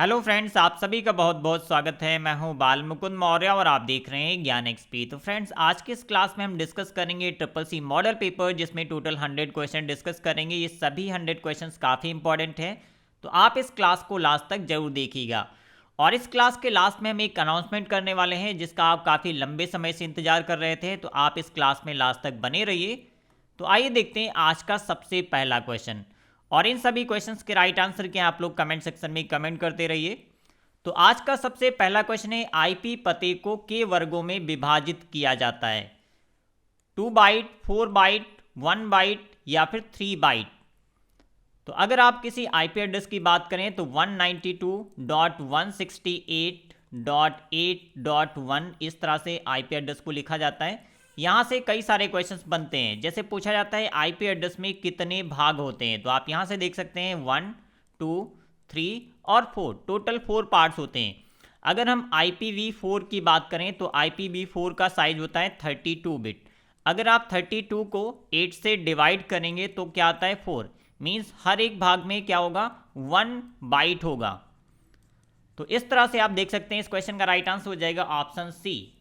Hello friends, आप सभी का बहुत बहुत स्वागत है। मैं हूं बाल मुकुंद मौर्य और आप देख रहे हैं ज्ञान एक्सपी। तो फ्रेंड्स, आज की इस क्लास में हम डिस्कस करेंगे ट्रिपल सी मॉडल पेपर, जिसमें टोटल 100 क्वेश्चन डिस्कस करेंगे। ये सभी 100 क्वेश्चंस काफ़ी इंपॉर्टेंट हैं, तो आप इस क्लास को लास्ट तक जरूर देखिएगा। और इस क्लास के लास्ट में हम एक अनाउंसमेंट करने वाले हैं, जिसका आप काफ़ी लंबे समय से इंतजार कर रहे थे, तो आप इस क्लास में लास्ट तक बने रहिए। तो आइए देखते हैं आज का सबसे पहला क्वेश्चन, और इन सभी क्वेश्चंस के राइट आंसर क्या आप लोग कमेंट सेक्शन में कमेंट करते रहिए। तो आज का सबसे पहला क्वेश्चन है, आईपी पते को के वर्गों में विभाजित किया जाता है? 2 बाइट, 4 बाइट, 1 बाइट या फिर 3 बाइट। तो अगर आप किसी आईपी एड्रेस की बात करें तो 192.168.8.1 इस तरह से आईपी एड्रेस को लिखा जाता है। यहाँ से कई सारे क्वेश्चंस बनते हैं, जैसे पूछा जाता है आईपी एड्रेस में कितने भाग होते हैं। तो आप यहाँ से देख सकते हैं 1, 2, 3 और 4, टोटल 4 पार्ट्स होते हैं। अगर हम IPv4 की बात करें तो IPv4 का साइज होता है 32 बिट। अगर आप 32 को 8 से डिवाइड करेंगे तो क्या आता है 4, मीन्स हर एक भाग में क्या होगा 1 बाइट होगा। तो इस तरह से आप देख सकते हैं इस क्वेश्चन का राइट आंसर हो जाएगा ऑप्शन सी।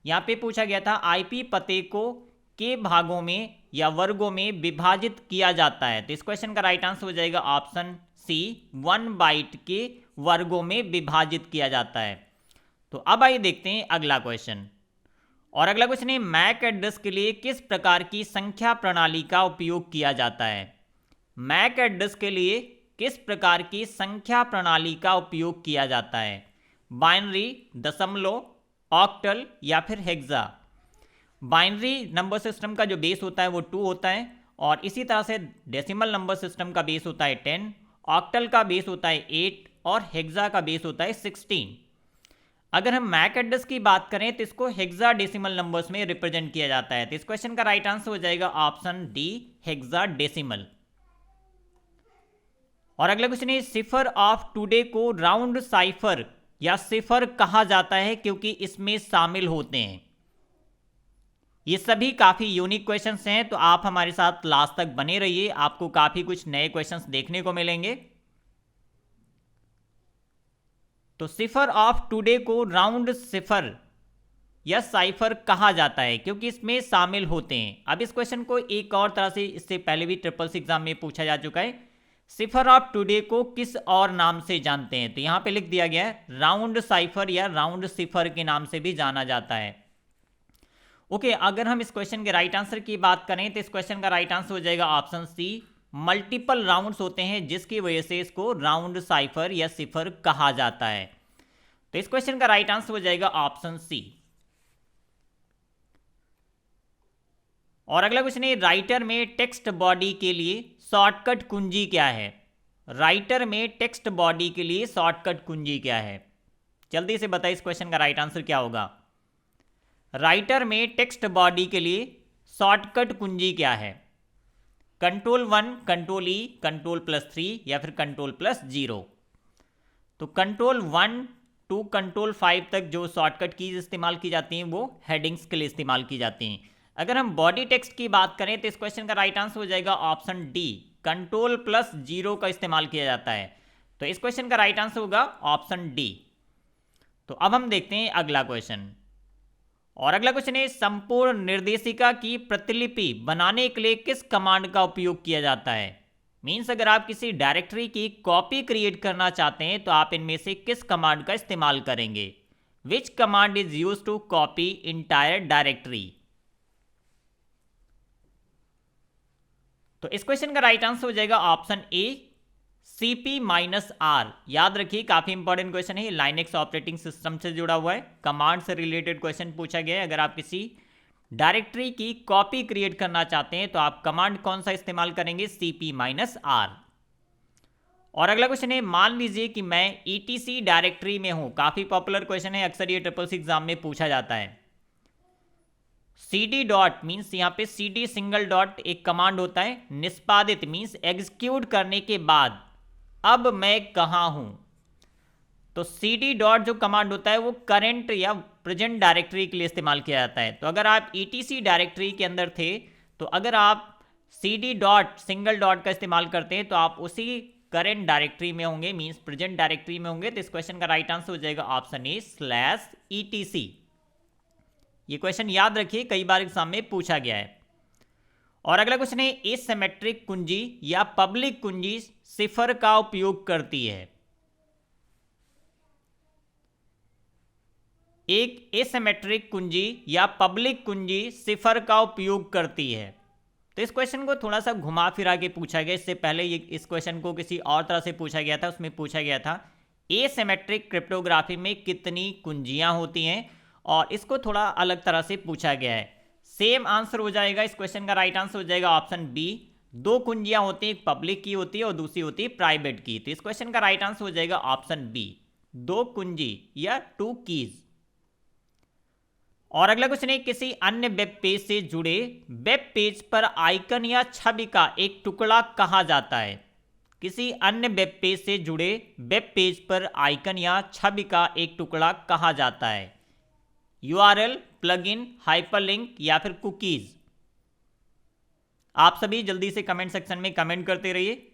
यहाँ पे पूछा गया था आईपी पते को के भागों में या वर्गों में विभाजित किया जाता है, तो इस क्वेश्चन का राइट आंसर हो जाएगा ऑप्शन सी, 1 बाइट के वर्गों में विभाजित किया जाता है। तो अब आइए देखते हैं अगला क्वेश्चन, और अगला क्वेश्चन है मैक एड्रेस के लिए किस प्रकार की संख्या प्रणाली का उपयोग किया जाता है? मैक एड्रेस के लिए किस प्रकार की संख्या प्रणाली का उपयोग किया जाता है? बाइनरी, दशमलव, ऑक्टल या फिर हेक्सा। बाइनरी नंबर सिस्टम का जो बेस होता है वो 2 होता है, और इसी तरह से डेसिमल नंबर सिस्टम का बेस होता है 10, ऑक्टल का बेस होता है 8 और हेक्सा का बेस होता है 16। अगर हम मैक एड्रेस की बात करें तो इसको हेक्सा डेसिमल नंबर्स में रिप्रेजेंट किया जाता है, तो इस क्वेश्चन का राइट आंसर हो जाएगा ऑप्शन डी, हेक्सा डेसिमल। और अगला क्वेश्चन है सिफर ऑफ टुडे को राउंड साइफर या सिफर कहा जाता है क्योंकि इसमें शामिल होते हैं। ये सभी काफी यूनिक क्वेश्चंस हैं, तो आप हमारे साथ लास्ट तक बने रहिए, आपको काफी कुछ नए क्वेश्चंस देखने को मिलेंगे। तो सिफर ऑफ टुडे को राउंड सिफर या साइफर कहा जाता है क्योंकि इसमें शामिल होते हैं। अब इस क्वेश्चन को एक और तरह से इससे पहले भी ट्रिपल सी एग्जाम में पूछा जा चुका है, सिफर ऑफ टुडे को किस और नाम से जानते हैं? तो यहां पे लिख दिया गया है राउंड साइफर या राउंड सिफर के नाम से भी जाना जाता है। ओके, अगर हम इस क्वेश्चन के राइट आंसर की बात करें तो इस क्वेश्चन का राइट आंसर हो जाएगा ऑप्शन सी, मल्टीपल राउंड्स होते हैं जिसकी वजह से इसको राउंड साइफर या सिफर कहा जाता है। तो इस क्वेश्चन का राइट आंसर हो जाएगा ऑप्शन सी। और अगला क्वेश्चन है राइटर में टेक्स्ट बॉडी के लिए शॉर्टकट कुंजी क्या है? राइटर में टेक्स्ट बॉडी के लिए शॉर्टकट कुंजी क्या है? जल्दी से बताइए इस क्वेश्चन का राइट आंसर क्या होगा। राइटर में टेक्स्ट बॉडी के लिए शॉर्टकट कुंजी क्या है? Ctrl+1, Ctrl+E, Ctrl+3 या फिर Ctrl+0। तो Ctrl+1 to Ctrl+5 तक जो शॉर्टकट कीज इस्तेमाल की जाती हैं वो हेडिंग्स के लिए इस्तेमाल की जाती हैं। अगर हम बॉडी टेक्स्ट की बात करें तो इस क्वेश्चन का राइट आंसर हो जाएगा ऑप्शन डी, Ctrl+0 का इस्तेमाल किया जाता है। तो इस क्वेश्चन का राइट आंसर होगा ऑप्शन डी। तो अब हम देखते हैं अगला क्वेश्चन, और अगला क्वेश्चन है संपूर्ण निर्देशिका की प्रतिलिपि बनाने के लिए किस कमांड का उपयोग किया जाता है? मीन्स अगर आप किसी डायरेक्टरी की कॉपी क्रिएट करना चाहते हैं तो आप इनमें से किस कमांड का इस्तेमाल करेंगे? Which command is use to copy entire directory? तो इस क्वेश्चन का राइट आंसर हो जाएगा ऑप्शन ए, CP-R। याद रखिए काफी इंपॉर्टेंट क्वेश्चन है, लाइनेक्स ऑपरेटिंग सिस्टम से जुड़ा हुआ है, कमांड से रिलेटेड क्वेश्चन पूछा गया है। अगर आप किसी डायरेक्टरी की कॉपी क्रिएट करना चाहते हैं तो आप कमांड कौन सा इस्तेमाल करेंगे? CP-R। और अगला क्वेश्चन है मान लीजिए कि मैं ETC डायरेक्टरी में हूं, काफी पॉपुलर क्वेश्चन है, अक्सर ये ट्रिपल सी एग्जाम में पूछा जाता है। CD डॉट मीन्स यहाँ पे CD सिंगल डॉट एक कमांड होता है, निष्पादित मीन्स एग्जीक्यूट करने के बाद अब मैं कहाँ हूं। तो CD डॉट जो कमांड होता है वो करंट या प्रेजेंट डायरेक्टरी के लिए इस्तेमाल किया जाता है। तो अगर आप ETC डायरेक्टरी के अंदर थे तो अगर आप CD डॉट सिंगल डॉट का इस्तेमाल करते हैं तो आप उसी करेंट डायरेक्टरी में होंगे, मींस प्रेजेंट डायरेक्टरी में होंगे, तो इस क्वेश्चन का राइट आंसर हो जाएगा ऑप्शन ए /etc। ये क्वेश्चन याद रखिए, कई बार एग्जाम में पूछा गया है। और अगला क्वेश्चन है, एसिमेट्रिक कुंजी या पब्लिक कुंजी सिफर का उपयोग करती है। एक एसिमेट्रिक कुंजी या पब्लिक कुंजी सिफर का उपयोग करती है। तो इस क्वेश्चन को थोड़ा सा घुमा फिरा के पूछा गया। इससे पहले ये इस क्वेश्चन को किसी और तरह से पूछा गया था। उसमें पूछा गया था एसिमेट्रिक क्रिप्टोग्राफी में कितनी कुंजियां होती हैं, और इसको थोड़ा अलग तरह से पूछा गया है। सेम आंसर हो जाएगा, इस क्वेश्चन का राइट आंसर हो जाएगा ऑप्शन बी। 2 कुंजियां होती हैं, एक पब्लिक की होती है और दूसरी होती है प्राइवेट की। तो इस क्वेश्चन का राइट आंसर हो जाएगा ऑप्शन बी, 2 कुंजी या 2 कीज। और अगला क्वेश्चन है, किसी अन्य वेब पेज से जुड़े वेब पेज पर आइकन या छवि का एक टुकड़ा कहा जाता है। किसी अन्य वेब पेज से जुड़े वेब पेज पर आइकन या छवि का एक टुकड़ा कहा जाता है। URL, प्लगइन, हाइपरलिंक या फिर कुकीज। आप सभी जल्दी से कमेंट सेक्शन में कमेंट करते रहिए।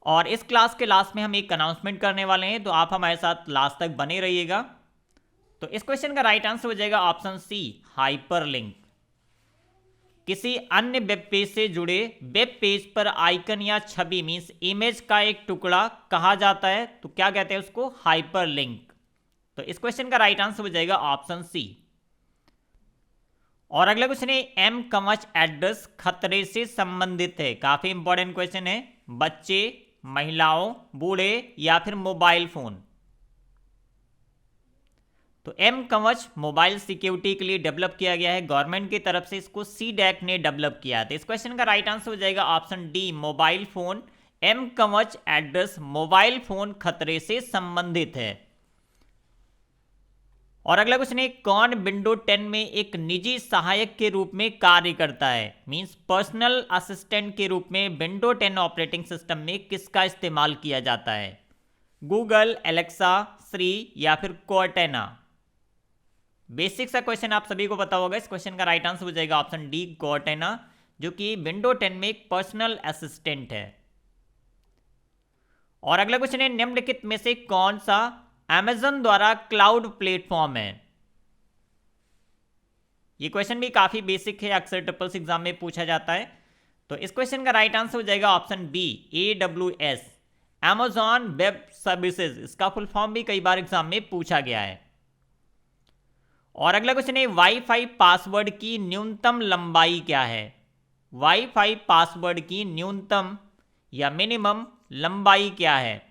और इस क्लास के लास्ट में हम एक अनाउंसमेंट करने वाले हैं, तो आप हमारे साथ लास्ट तक बने रहिएगा। तो इस क्वेश्चन का राइट आंसर हो जाएगा ऑप्शन सी, हाइपरलिंक। किसी अन्य वेब पेज से जुड़े वेब पेज पर आइकन या छवि मींस इमेज का एक टुकड़ा कहा जाता है, तो क्या कहते हैं उसको? हाइपरलिंक। तो इस क्वेश्चन का राइट आंसर हो जाएगा ऑप्शन सी। और अगला क्वेश्चन है, एम कवच एड्रेस खतरे से संबंधित है। काफी इंपॉर्टेंट क्वेश्चन है। बच्चे, महिलाओं, बूढ़े या फिर मोबाइल फोन। तो एम कवच मोबाइल सिक्योरिटी के लिए डेवलप किया गया है, गवर्नमेंट की तरफ से इसको CDAC ने डेवलप किया। तो इस क्वेश्चन का राइट आंसर हो जाएगा option D, mobile phone. M Kavach address mobile phone खतरे से संबंधित है। और अगला क्वेश्चन है, कौन विंडो 10 में एक निजी सहायक के रूप में कार्य करता है? मींस पर्सनल असिस्टेंट के रूप में विंडो 10 ऑपरेटिंग सिस्टम में किसका इस्तेमाल किया जाता है? गूगल, एलेक्सा, श्री या फिर कॉर्टेना। बेसिक सा क्वेश्चन आप सभी को पता होगा। इस क्वेश्चन का राइट आंसर हो जाएगा ऑप्शन डी, कॉर्टेना, जो कि विंडो 10 में एक पर्सनल असिस्टेंट है। और अगला क्वेश्चन है, निम्नलिखित में से कौन सा Amazon द्वारा क्लाउड प्लेटफॉर्म है? ये क्वेश्चन भी काफी बेसिक है, अक्सर ट्रिपल्स एग्जाम में पूछा जाता है। तो इस क्वेश्चन का राइट आंसर हो जाएगा option B, AWS, Amazon web services. इसका फुल फॉर्म भी कई बार एग्जाम में पूछा गया है। और अगला क्वेश्चन है, वाईफाई पासवर्ड की न्यूनतम लंबाई क्या है? वाईफाई पासवर्ड की न्यूनतम या मिनिमम लंबाई क्या है?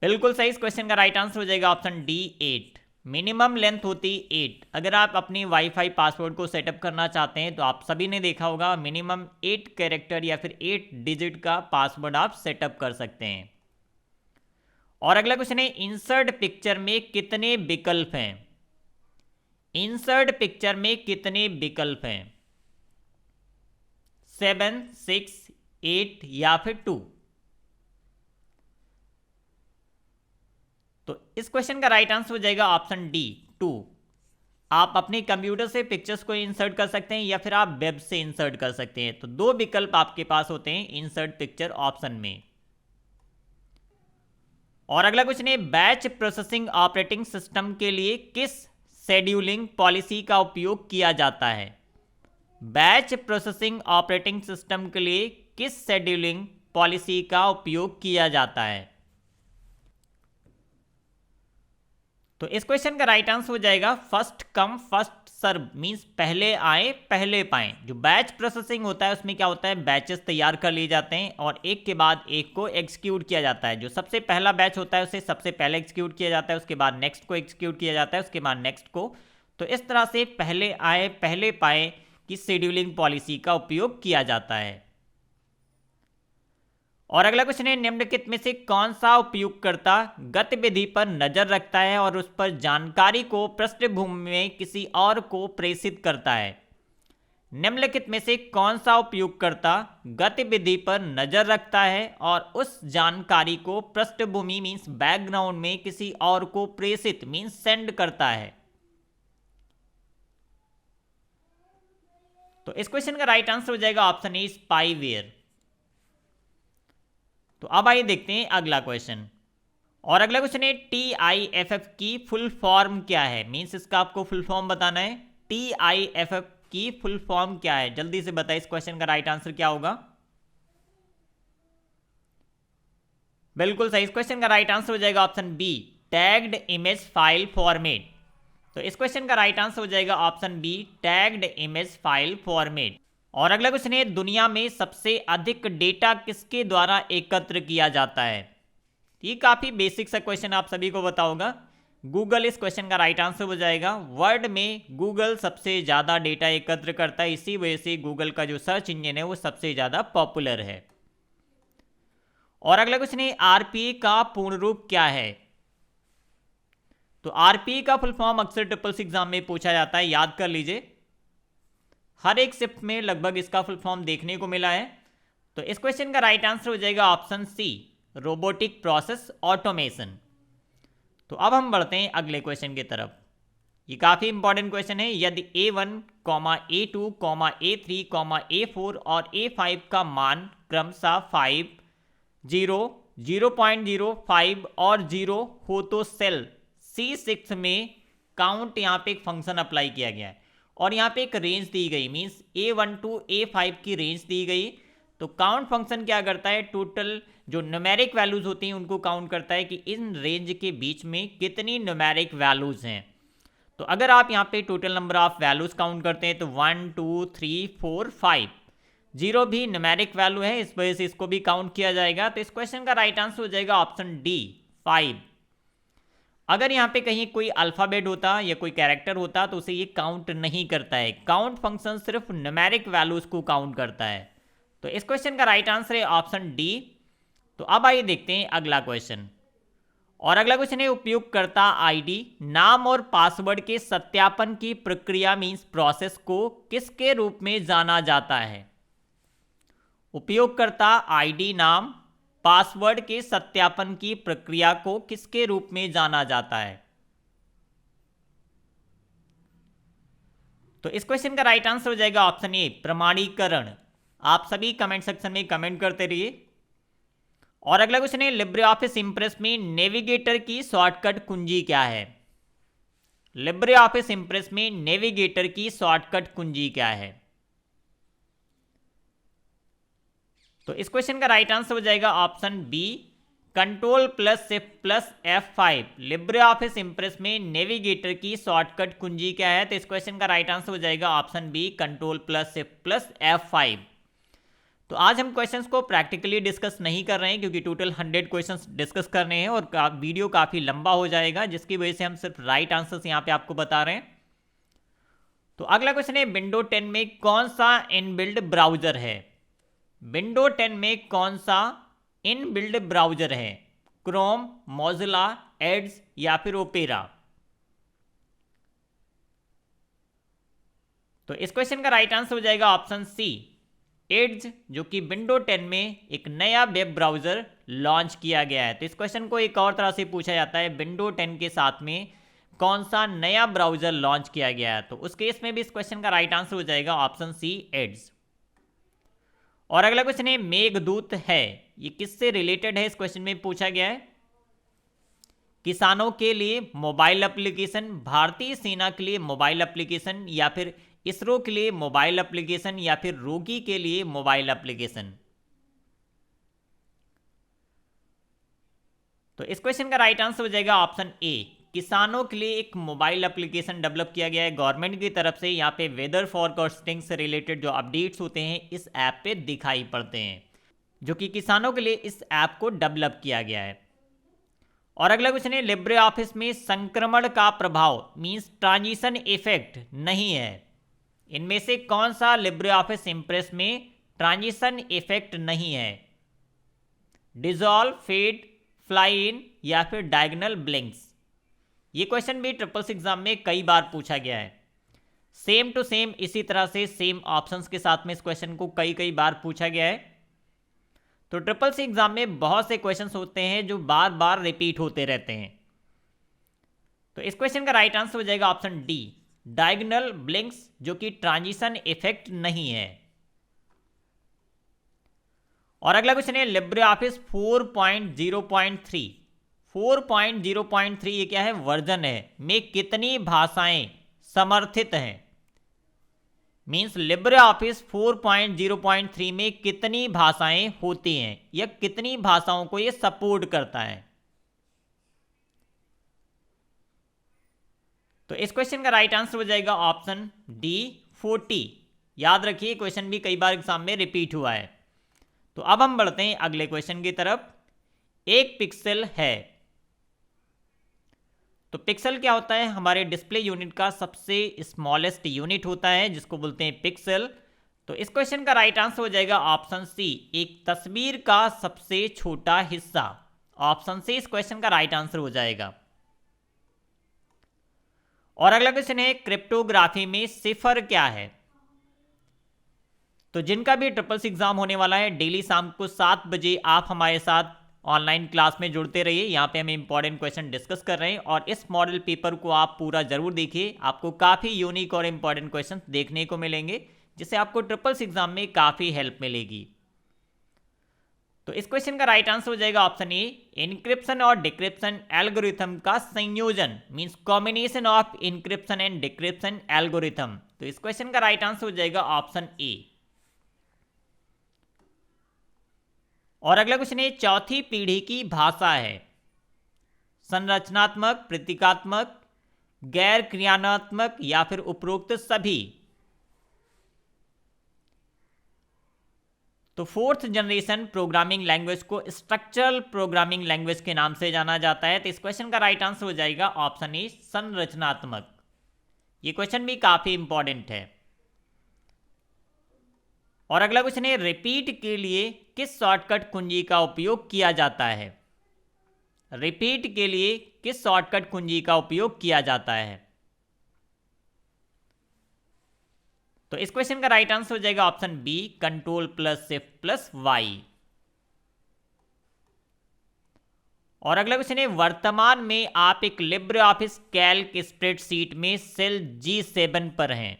बिल्कुल सही, इस क्वेश्चन का राइट आंसर हो जाएगा ऑप्शन डी, 8। मिनिमम लेंथ होती 8। अगर आप अपनी वाईफाई पासवर्ड को सेटअप करना चाहते हैं तो आप सभी ने देखा होगा, मिनिमम 8 कैरेक्टर या फिर 8 डिजिट का पासवर्ड आप सेटअप कर सकते हैं। और अगला क्वेश्चन है, इंसर्ट पिक्चर में कितने विकल्प हैं? इंसर्ट पिक्चर में कितने विकल्प हैं? 7, 6, 8 या फिर 2? तो इस क्वेश्चन का राइट आंसर हो जाएगा ऑप्शन डी, 2। आप अपने कंप्यूटर से पिक्चर्स को इंसर्ट कर सकते हैं या फिर आप वेब से इंसर्ट कर सकते हैं। तो 2 विकल्प आपके पास होते हैं इंसर्ट पिक्चर ऑप्शन में। और अगला क्वेश्चन है, बैच प्रोसेसिंग ऑपरेटिंग सिस्टम के लिए किस शेड्यूलिंग पॉलिसी का उपयोग किया जाता है? बैच प्रोसेसिंग ऑपरेटिंग सिस्टम के लिए किस शेड्यूलिंग पॉलिसी का उपयोग किया जाता है? तो इस क्वेश्चन का राइट आंसर हो जाएगा first come first serve, means पहले आए पहले पाएं। जो बैच प्रोसेसिंग होता है उसमें क्या होता है, बैचेस तैयार कर लिए जाते हैं और एक के बाद एक को एग्जीक्यूट किया जाता है। जो सबसे पहला बैच होता है उसे सबसे पहले एग्जीक्यूट किया जाता है, उसके बाद नेक्स्ट को एग्जीक्यूट किया जाता है, उसके बाद नेक्स्ट को। तो इस तरह से पहले आए पहले पाए की शेड्यूलिंग पॉलिसी का उपयोग किया जाता है। और अगला क्वेश्चन है, निम्नलिखित में से कौन सा उपयोगकर्ता गतिविधि पर नजर रखता है और उस पर जानकारी को पृष्ठभूमि में किसी और को प्रेषित करता है? निम्नलिखित में से कौन सा उपयोगकर्ता गतिविधि पर नजर रखता है और उस जानकारी को पृष्ठभूमि मींस बैकग्राउंड में किसी और को प्रेषित मींस सेंड करता है? तो इस क्वेश्चन का राइट आंसर हो जाएगा ऑप्शन ए स्पाईवेयर। तो अब आइए देखते हैं अगला क्वेश्चन। और अगला क्वेश्चन है TIFF की फुल फॉर्म क्या है, मींस इसका आपको फुल फॉर्म बताना है। TIFF की फुल फॉर्म क्या है, जल्दी से बताइए इस क्वेश्चन का राइट आंसर क्या होगा। बिल्कुल सही, इस क्वेश्चन का राइट आंसर हो जाएगा option B tagged image file format. तो इस क्वेश्चन का राइट आंसर हो जाएगा option B tagged image file format. और अगला क्वेश्चन है दुनिया में सबसे अधिक डेटा किसके द्वारा एकत्र किया जाता है। ये काफी बेसिक सा क्वेश्चन आप सभी को पता होगा। गूगल इस क्वेश्चन का राइट आंसर हो जाएगा। वर्ल्ड में गूगल सबसे ज्यादा डेटा एकत्र करता है, इसी वजह से गूगल का जो सर्च इंजन है वो सबसे ज्यादा पॉपुलर है। और अगला क्वेश्चन है आरपीए का पूर्ण रूप क्या है। तो आरपीए का फुल फॉर्म अक्सर ट्रिपल सी एग्जाम में पूछा जाता है, याद कर लीजिए। हर एक शिफ्ट में लगभग इसका फुल फॉर्म देखने को मिला है। तो इस क्वेश्चन का राइट आंसर हो जाएगा option C robotic process automation. तो अब हम बढ़ते हैं अगले क्वेश्चन की तरफ। ये काफी इंपॉर्टेंट क्वेश्चन है। यदि A1, A2, A3, A4 और A5 का मान क्रमशः 5, 0, 0.05 और 0 हो तो सेल C6 में काउंट यहाँ पे एक फंक्शन अप्लाई किया गया है और यहाँ पे एक रेंज दी गई, मींस A1 to A5 की रेंज दी गई। तो काउंट फंक्शन क्या करता है, टोटल जो न्यूमेरिक वैल्यूज होती हैं उनको काउंट करता है कि इन रेंज के बीच में कितनी न्यूमेरिक वैल्यूज हैं। तो अगर आप यहाँ पे total number of values count करते हैं तो 1, 2, 3, 4, 5, 0 भी न्यूमेरिक वैल्यू है, इस वजह से इसको भी काउंट किया जाएगा। तो इस क्वेश्चन का राइट आंसर हो जाएगा ऑप्शन डी 5। अगर यहाँ पे कहीं कोई अल्फाबेट होता या कोई कैरेक्टर होता तो उसे ये काउंट नहीं करता है। काउंट फंक्शन सिर्फ न्यूमेरिक वैल्यूज को काउंट करता है। तो इस क्वेश्चन का राइट आंसर है ऑप्शन डी। तो अब आइए देखते हैं अगला क्वेश्चन। और अगला क्वेश्चन है उपयोगकर्ता आईडी नाम और पासवर्ड के सत्यापन की प्रक्रिया मींस प्रोसेस को किसके रूप में जाना जाता है। उपयोगकर्ता आईडी नाम पासवर्ड के सत्यापन की प्रक्रिया को किसके रूप में जाना जाता है। तो इस क्वेश्चन का राइट आंसर हो जाएगा ऑप्शन ए प्रमाणीकरण। आप सभी कमेंट सेक्शन में कमेंट करते रहिए। और अगला क्वेश्चन है लिब्रे ऑफिस इंप्रेस में नेविगेटर की शॉर्टकट कुंजी क्या है। लिब्रे ऑफिस इंप्रेस में नेविगेटर की शॉर्टकट कुंजी क्या है। तो इस क्वेश्चन का राइट आंसर हो जाएगा option B Ctrl+Shift+F5। LibreOffice Impress में नेविगेटर की शॉर्टकट कुंजी क्या है। तो इस क्वेश्चन का राइट आंसर हो जाएगा ऑप्शन बी Ctrl+Shift+F5। तो आज हम क्वेश्चंस को प्रैक्टिकली डिस्कस नहीं कर रहे हैं क्योंकि टोटल 100 क्वेश्चंस डिस्कस करने हैं और वीडियो काफ़ी लंबा हो जाएगा, जिसकी वजह से हम सिर्फ राइट आंसर्स यहाँ पे आपको बता रहे हैं। तो अगला क्वेश्चन है विंडो 10 में कौन सा इनबिल्ड ब्राउजर है। विंडो 10 में कौन सा इनबिल्ड ब्राउजर है, क्रोम, मोजिला, एड्स या फिर ओपेरा। तो इस क्वेश्चन का राइट आंसर हो जाएगा ऑप्शन सी एड्स, जो कि विंडो 10 में एक नया वेब ब्राउजर लॉन्च किया गया है। तो इस क्वेश्चन को एक और तरह से पूछा जाता है विंडो 10 के साथ में कौन सा नया ब्राउजर लॉन्च किया गया है। तो उस केस में भी इस क्वेश्चन का राइट आंसर हो जाएगा ऑप्शन सी एड्स। और अगला क्वेश्चन है मेघदूत है, ये किससे रिलेटेड है, इस क्वेश्चन में पूछा गया है। किसानों के लिए मोबाइल एप्लीकेशन, भारतीय सेना के लिए मोबाइल एप्लीकेशन या फिर इसरो के लिए मोबाइल एप्लीकेशन या फिर रोगी के लिए मोबाइल एप्लीकेशन। तो इस क्वेश्चन का राइट आंसर हो जाएगा ऑप्शन ए किसानों के लिए एक मोबाइल एप्लीकेशन डेवलप किया गया है गवर्नमेंट की तरफ से। यहाँ पे वेदर फोरकास्टिंग से रिलेटेड जो अपडेट्स होते हैं इस ऐप पे दिखाई पड़ते हैं, जो कि किसानों के लिए इस ऐप को डेवलप किया गया है। और अगला क्वेश्चन है लिब्रे ऑफिस में संक्रमण का प्रभाव मींस ट्रांजिशन इफेक्ट नहीं है। इनमें से कौन सा लिब्रे ऑफिस इंप्रेस में ट्रांजिशन इफेक्ट नहीं है, डिजॉल्व, फेड, फ्लाई इन या फिर डायगोनल ब्लिंक्स। ये क्वेश्चन भी ट्रिपल सी एग्जाम में कई बार पूछा गया है। सेम टू सेम इसी तरह से सेम ऑप्शंस के साथ में इस क्वेश्चन को कई बार पूछा गया है। तो ट्रिपल सी एग्जाम में बहुत से क्वेश्चंस होते हैं जो बार बार रिपीट होते रहते हैं। तो इस क्वेश्चन का राइट आंसर हो जाएगा ऑप्शन डी डायगोनल ब्लिंक्स जो कि ट्रांजिशन इफेक्ट नहीं है। और अगला क्वेश्चन है लिब्रे ऑफिस 4.0.3। 4.0.3 ये क्या है, वर्जन है, में कितनी भाषाएं समर्थित हैं। मींस लिब्रे ऑफिस 4.0.3 में कितनी भाषाएं होती हैं या कितनी भाषाओं को ये सपोर्ट करता है। तो इस क्वेश्चन का राइट आंसर हो जाएगा ऑप्शन डी 40। याद रखिए क्वेश्चन भी कई बार एग्जाम में रिपीट हुआ है। तो अब हम बढ़ते हैं अगले क्वेश्चन की तरफ। एक पिक्सल है, तो पिक्सल क्या होता है, हमारे डिस्प्ले यूनिट का सबसे स्मॉलेस्ट यूनिट होता है जिसको बोलते हैं पिक्सल। तो इस क्वेश्चन का राइट आंसर हो जाएगा ऑप्शन सी, एक तस्वीर का सबसे छोटा हिस्सा। ऑप्शन सी इस क्वेश्चन का राइट आंसर हो जाएगा। और अगला क्वेश्चन है क्रिप्टोग्राफी में सिफर क्या है। तो जिनका भी ट्रिपल्स एग्जाम होने वाला है, डेली शाम को 7 बजे आप हमारे साथ ऑनलाइन क्लास में जुड़ते रहिए। यहाँ पे हम इंपॉर्टेंट क्वेश्चन डिस्कस कर रहे हैं और इस मॉडल पेपर को आप पूरा जरूर देखिए। आपको काफ़ी यूनिक और इंपॉर्टेंट क्वेश्चन देखने को मिलेंगे जिससे आपको ट्रिपल्स एग्जाम में काफ़ी हेल्प मिलेगी। तो इस क्वेश्चन का राइट आंसर हो जाएगा ऑप्शन ए, इनक्रिप्शन और डिक्रिप्शन एल्गोरिथम का संयोजन। Means combination of encryption and decryption algorithm. तो इस क्वेश्चन का राइट आंसर हो जाएगा ऑप्शन ए। और अगला क्वेश्चन है चौथी पीढ़ी की भाषा है संरचनात्मक, प्रतीकात्मक, गैर क्रियात्मक या फिर उपरोक्त सभी। तो फोर्थ जनरेशन प्रोग्रामिंग लैंग्वेज को स्ट्रक्चरल प्रोग्रामिंग लैंग्वेज के नाम से जाना जाता है। तो इस क्वेश्चन का राइट आंसर हो जाएगा ऑप्शन ए, संरचनात्मक। ये क्वेश्चन भी काफी इंपॉर्टेंट है। और अगला क्वेश्चन है रिपीट के लिए किस शॉर्टकट कुंजी का उपयोग किया जाता है। रिपीट के लिए किस शॉर्टकट कुंजी का उपयोग किया जाता है। तो इस क्वेश्चन का राइट आंसर हो जाएगा option B, control plus shift plus Y. और अगला क्वेश्चन है वर्तमान में आप एक लिब्रे ऑफिस कैल्क स्प्रेडशीट में सेल G7 पर हैं।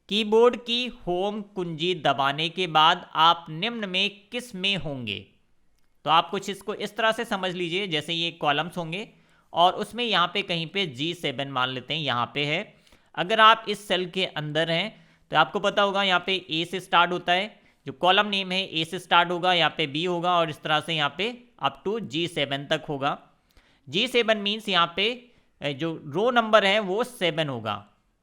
कीबोर्ड की होम कुंजी दबाने के बाद आप निम्न में किस में होंगे। तो आप कुछ इसको इस तरह से समझ लीजिए, जैसे ये कॉलम्स होंगे और उसमें यहाँ पे कहीं पे G7 मान लेते हैं, यहाँ पे है। अगर आप इस सेल के अंदर हैं तो आपको पता होगा यहाँ पे ए से स्टार्ट होता है, जो कॉलम नेम है ए से स्टार्ट होगा, यहाँ पे बी होगा और इस तरह से यहाँ पे अप टू G7 तक होगा। G7 मीन्स यहाँ पे जो रो नंबर है वो 7 होगा।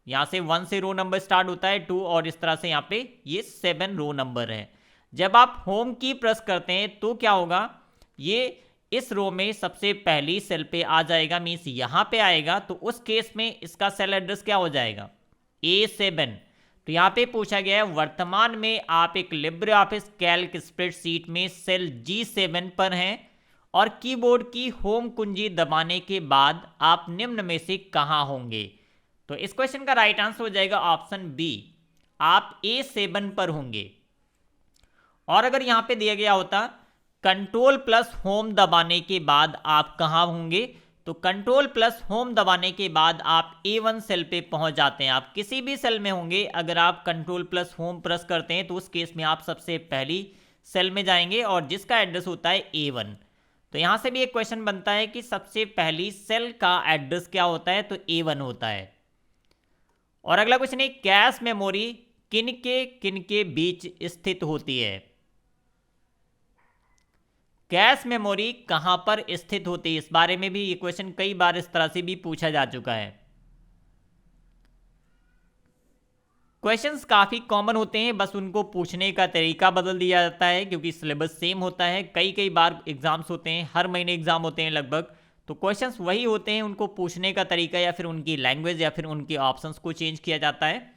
यहाँ से 1 से रो नंबर स्टार्ट होता है, 2 और इस तरह से यहाँ पे ये 7 रो नंबर है। जब आप होम की प्रेस करते हैं तो क्या होगा, ये इस रो में सबसे पहली सेल पे आ जाएगा, मीन्स यहाँ पे आएगा। तो उस केस में इसका सेल एड्रेस क्या हो जाएगा, A7। तो यहाँ पे पूछा गया है वर्तमान में आप एक लिब्रे ऑफिस कैल्क स्प्रेडशीट में सेल G7 पर हैं और कीबोर्ड की होम कुंजी दबाने के बाद आप निम्न में से कहाँ होंगे। तो इस क्वेश्चन का राइट आंसर हो जाएगा ऑप्शन बी, आप A7 पर होंगे। और अगर यहां पे दिया गया होता कंट्रोल प्लस होम दबाने के बाद आप कहां होंगे, तो कंट्रोल प्लस होम दबाने के बाद आप A1 सेल पे पहुंच जाते हैं। आप किसी भी सेल में होंगे, अगर आप कंट्रोल प्लस होम प्रेस करते हैं तो उस केस में आप सबसे पहली सेल में जाएंगे और जिसका एड्रेस होता है A1। तो यहां से भी एक क्वेश्चन बनता है कि सबसे पहली सेल का एड्रेस क्या होता है, तो A1 होता है। और अगला क्वेश्चन है कैश मेमोरी किनके बीच स्थित होती है। कैश मेमोरी कहां पर स्थित होती है, इस बारे में भी ये क्वेश्चन कई बार इस तरह से भी पूछा जा चुका है। क्वेश्चंस काफी कॉमन होते हैं, बस उनको पूछने का तरीका बदल दिया जाता है क्योंकि सिलेबस सेम होता है। कई बार एग्जाम्स होते हैं, हर महीने एग्जाम होते हैं लगभग, तो क्वेश्चंस वही होते हैं, उनको पूछने का तरीका या फिर उनकी लैंग्वेज या फिर उनके ऑप्शंस को चेंज किया जाता है।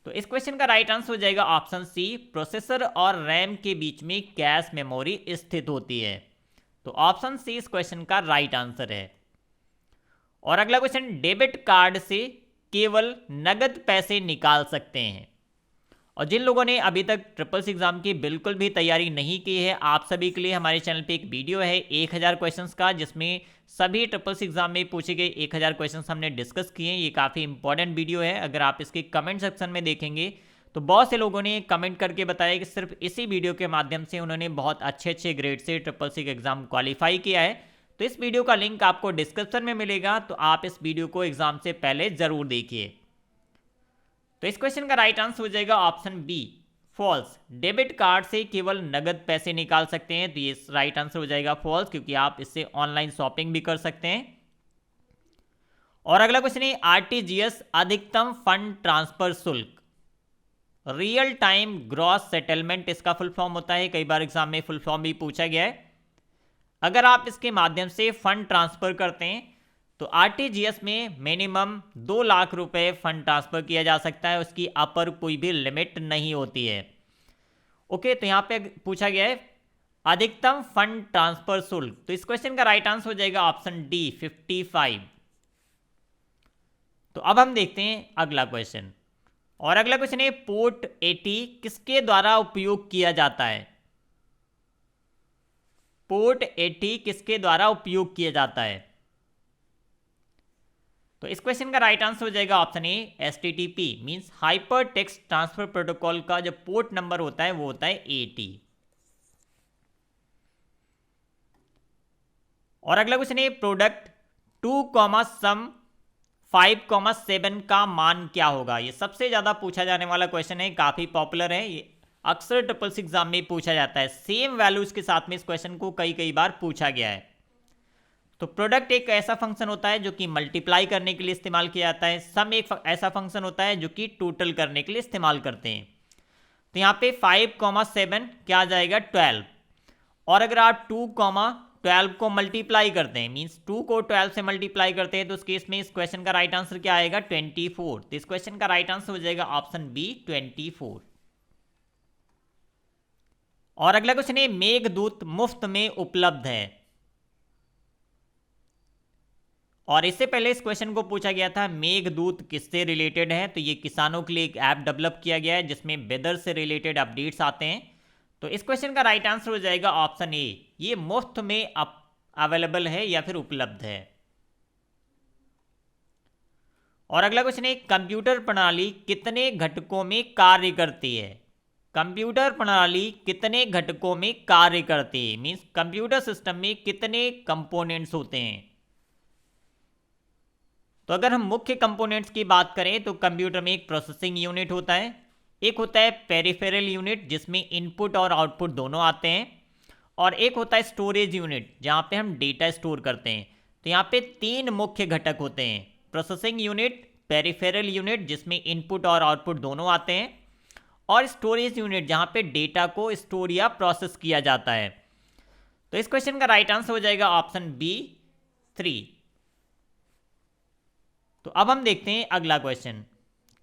तो इस क्वेश्चन का राइट आंसर हो जाएगा ऑप्शन सी, प्रोसेसर और रैम के बीच में कैश मेमोरी स्थित होती है। तो ऑप्शन सी इस क्वेश्चन का राइट आंसर है। और अगला क्वेश्चन डेबिट कार्ड से केवल नगद पैसे निकाल सकते हैं। और जिन लोगों ने अभी तक ट्रिपल सी एग्जाम की बिल्कुल भी तैयारी नहीं की है, आप सभी के लिए हमारे चैनल पे एक वीडियो है 1000 क्वेश्चंस का, जिसमें सभी ट्रिपल सी एग्जाम में पूछे गए 1000 क्वेश्चंस हमने डिस्कस किए हैं। ये काफ़ी इंपॉर्टेंट वीडियो है। अगर आप इसके कमेंट सेक्शन में देखेंगे तो बहुत से लोगों ने कमेंट करके बताया कि सिर्फ इसी वीडियो के माध्यम से उन्होंने बहुत अच्छे ग्रेड से ट्रिपल सी एग्जाम क्वालिफाई किया है। तो इस वीडियो का लिंक आपको डिस्क्रिप्शन में मिलेगा, तो आप इस वीडियो को एग्जाम से पहले जरूर देखिए। तो इस क्वेश्चन का राइट आंसर हो जाएगा option B, false. Debit card से केवल नगद पैसे निकाल सकते हैं, तो ये राइट आंसर हो जाएगा फॉल्स, क्योंकि आप इससे ऑनलाइन शॉपिंग भी कर सकते हैं। और अगला क्वेश्चन है आरटीजीएस अधिकतम फंड ट्रांसफर शुल्क। रियल टाइम ग्रॉस सेटलमेंट इसका फुल फॉर्म होता है, कई बार एग्जाम में फुल फॉर्म भी पूछा गया है। अगर आप इसके माध्यम से फंड ट्रांसफर करते हैं तो आरटीजीएस में मिनिमम 2 लाख रुपए फंड ट्रांसफर किया जा सकता है, उसकी अपर कोई भी लिमिट नहीं होती है। ओके, तो यहां पे पूछा गया है अधिकतम फंड ट्रांसफर शुल्क, तो इस क्वेश्चन का राइट आंसर हो जाएगा ऑप्शन डी 55। तो अब हम देखते हैं अगला क्वेश्चन। और अगला क्वेश्चन है पोर्ट 80 किसके द्वारा उपयोग किया जाता है? पोर्ट 80 किसके द्वारा उपयोग किया जाता है? तो इस क्वेश्चन का राइट आंसर हो जाएगा option A HTTP means hyper text transfer protocol का जो पोर्ट नंबर होता है वो होता है 80। और अगला क्वेश्चन है प्रोडक्ट 2, सम 5, 7 का मान क्या होगा? ये सबसे ज्यादा पूछा जाने वाला क्वेश्चन है, काफी पॉपुलर है, ये अक्सर ट्रिपल सी एग्जाम में पूछा जाता है। सेम वैल्यूज के साथ में इस क्वेश्चन को कई बार पूछा गया है। तो प्रोडक्ट एक ऐसा फंक्शन होता है जो कि मल्टीप्लाई करने के लिए इस्तेमाल किया जाता है। सम एक ऐसा फंक्शन होता है जो कि टोटल करने के लिए इस्तेमाल करते हैं। तो यहाँ पे 5, 7 क्या आ जाएगा 12। और अगर आप 2, 12 को मल्टीप्लाई करते हैं मींस 2 को 12 से मल्टीप्लाई करते हैं तो उस केस में इस क्वेश्चन का राइट आंसर क्या आएगा 24। तो इस क्वेश्चन का राइट आंसर हो जाएगा ऑप्शन बी 24। और अगला क्वेश्चन है मेघदूत मुफ्त में उपलब्ध है। और इससे पहले इस क्वेश्चन को पूछा गया था मेघदूत किससे रिलेटेड है, तो ये किसानों के लिए एक ऐप डेवलप किया गया है जिसमें वेदर से रिलेटेड अपडेट्स आते हैं। तो इस क्वेश्चन का राइट आंसर हो जाएगा ऑप्शन ए, ये मुफ्त में अवेलेबल है या फिर उपलब्ध है। और अगला क्वेश्चन है कंप्यूटर प्रणाली कितने घटकों में कार्य करती है? कंप्यूटर प्रणाली कितने घटकों में कार्य करती है मींस कंप्यूटर सिस्टम में कितने कंपोनेंट्स होते हैं? तो अगर हम मुख्य कंपोनेंट्स की बात करें तो कंप्यूटर में एक प्रोसेसिंग यूनिट होता है, एक होता है पेरिफेरल यूनिट जिसमें इनपुट और आउटपुट दोनों आते हैं, और एक होता है स्टोरेज यूनिट जहां पे हम डेटा स्टोर करते हैं। तो यहाँ पे 3 मुख्य घटक होते हैं, प्रोसेसिंग यूनिट, पेरिफेरल यूनिट जिसमें इनपुट और आउटपुट दोनों आते हैं, और स्टोरेज यूनिट जहां पे डेटा को स्टोर या प्रोसेस किया जाता है। तो इस क्वेश्चन का राइट आंसर हो जाएगा ऑप्शन बी 3। तो अब हम देखते हैं अगला क्वेश्चन।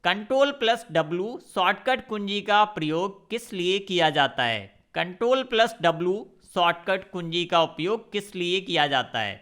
Ctrl+W शॉर्टकट कुंजी का प्रयोग किस लिए किया जाता है? Ctrl+W शॉर्टकट कुंजी का उपयोग किस लिए किया जाता है?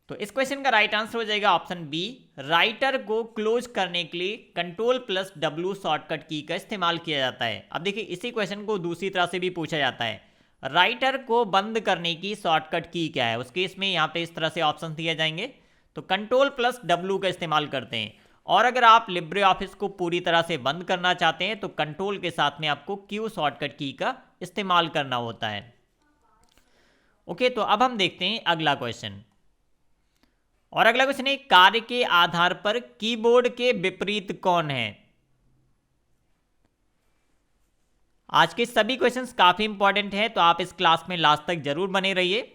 तो इस क्वेश्चन का राइट आंसर हो जाएगा ऑप्शन बी, राइटर को क्लोज करने के लिए Ctrl+W शॉर्टकट की का इस्तेमाल किया जाता है। अब देखिए इसी क्वेश्चन को दूसरी तरह से भी पूछा जाता है, राइटर को बंद करने की शॉर्टकट की क्या है? उस केस में यहाँ पे इस तरह से ऑप्शन दिए जाएंगे, तो Ctrl+W का इस्तेमाल करते हैं। और अगर आप लिब्रे ऑफिस को पूरी तरह से बंद करना चाहते हैं तो कंट्रोल के साथ में आपको Q शॉर्टकट की का इस्तेमाल करना होता है। ओके, तो अब हम देखते हैं अगला क्वेश्चन। और अगला क्वेश्चन है कार्य के आधार पर कीबोर्ड के विपरीत कौन है? आज के सभी क्वेश्चंस काफी इंपॉर्टेंट हैं, तो आप इस क्लास में लास्ट तक जरूर बने रहिए।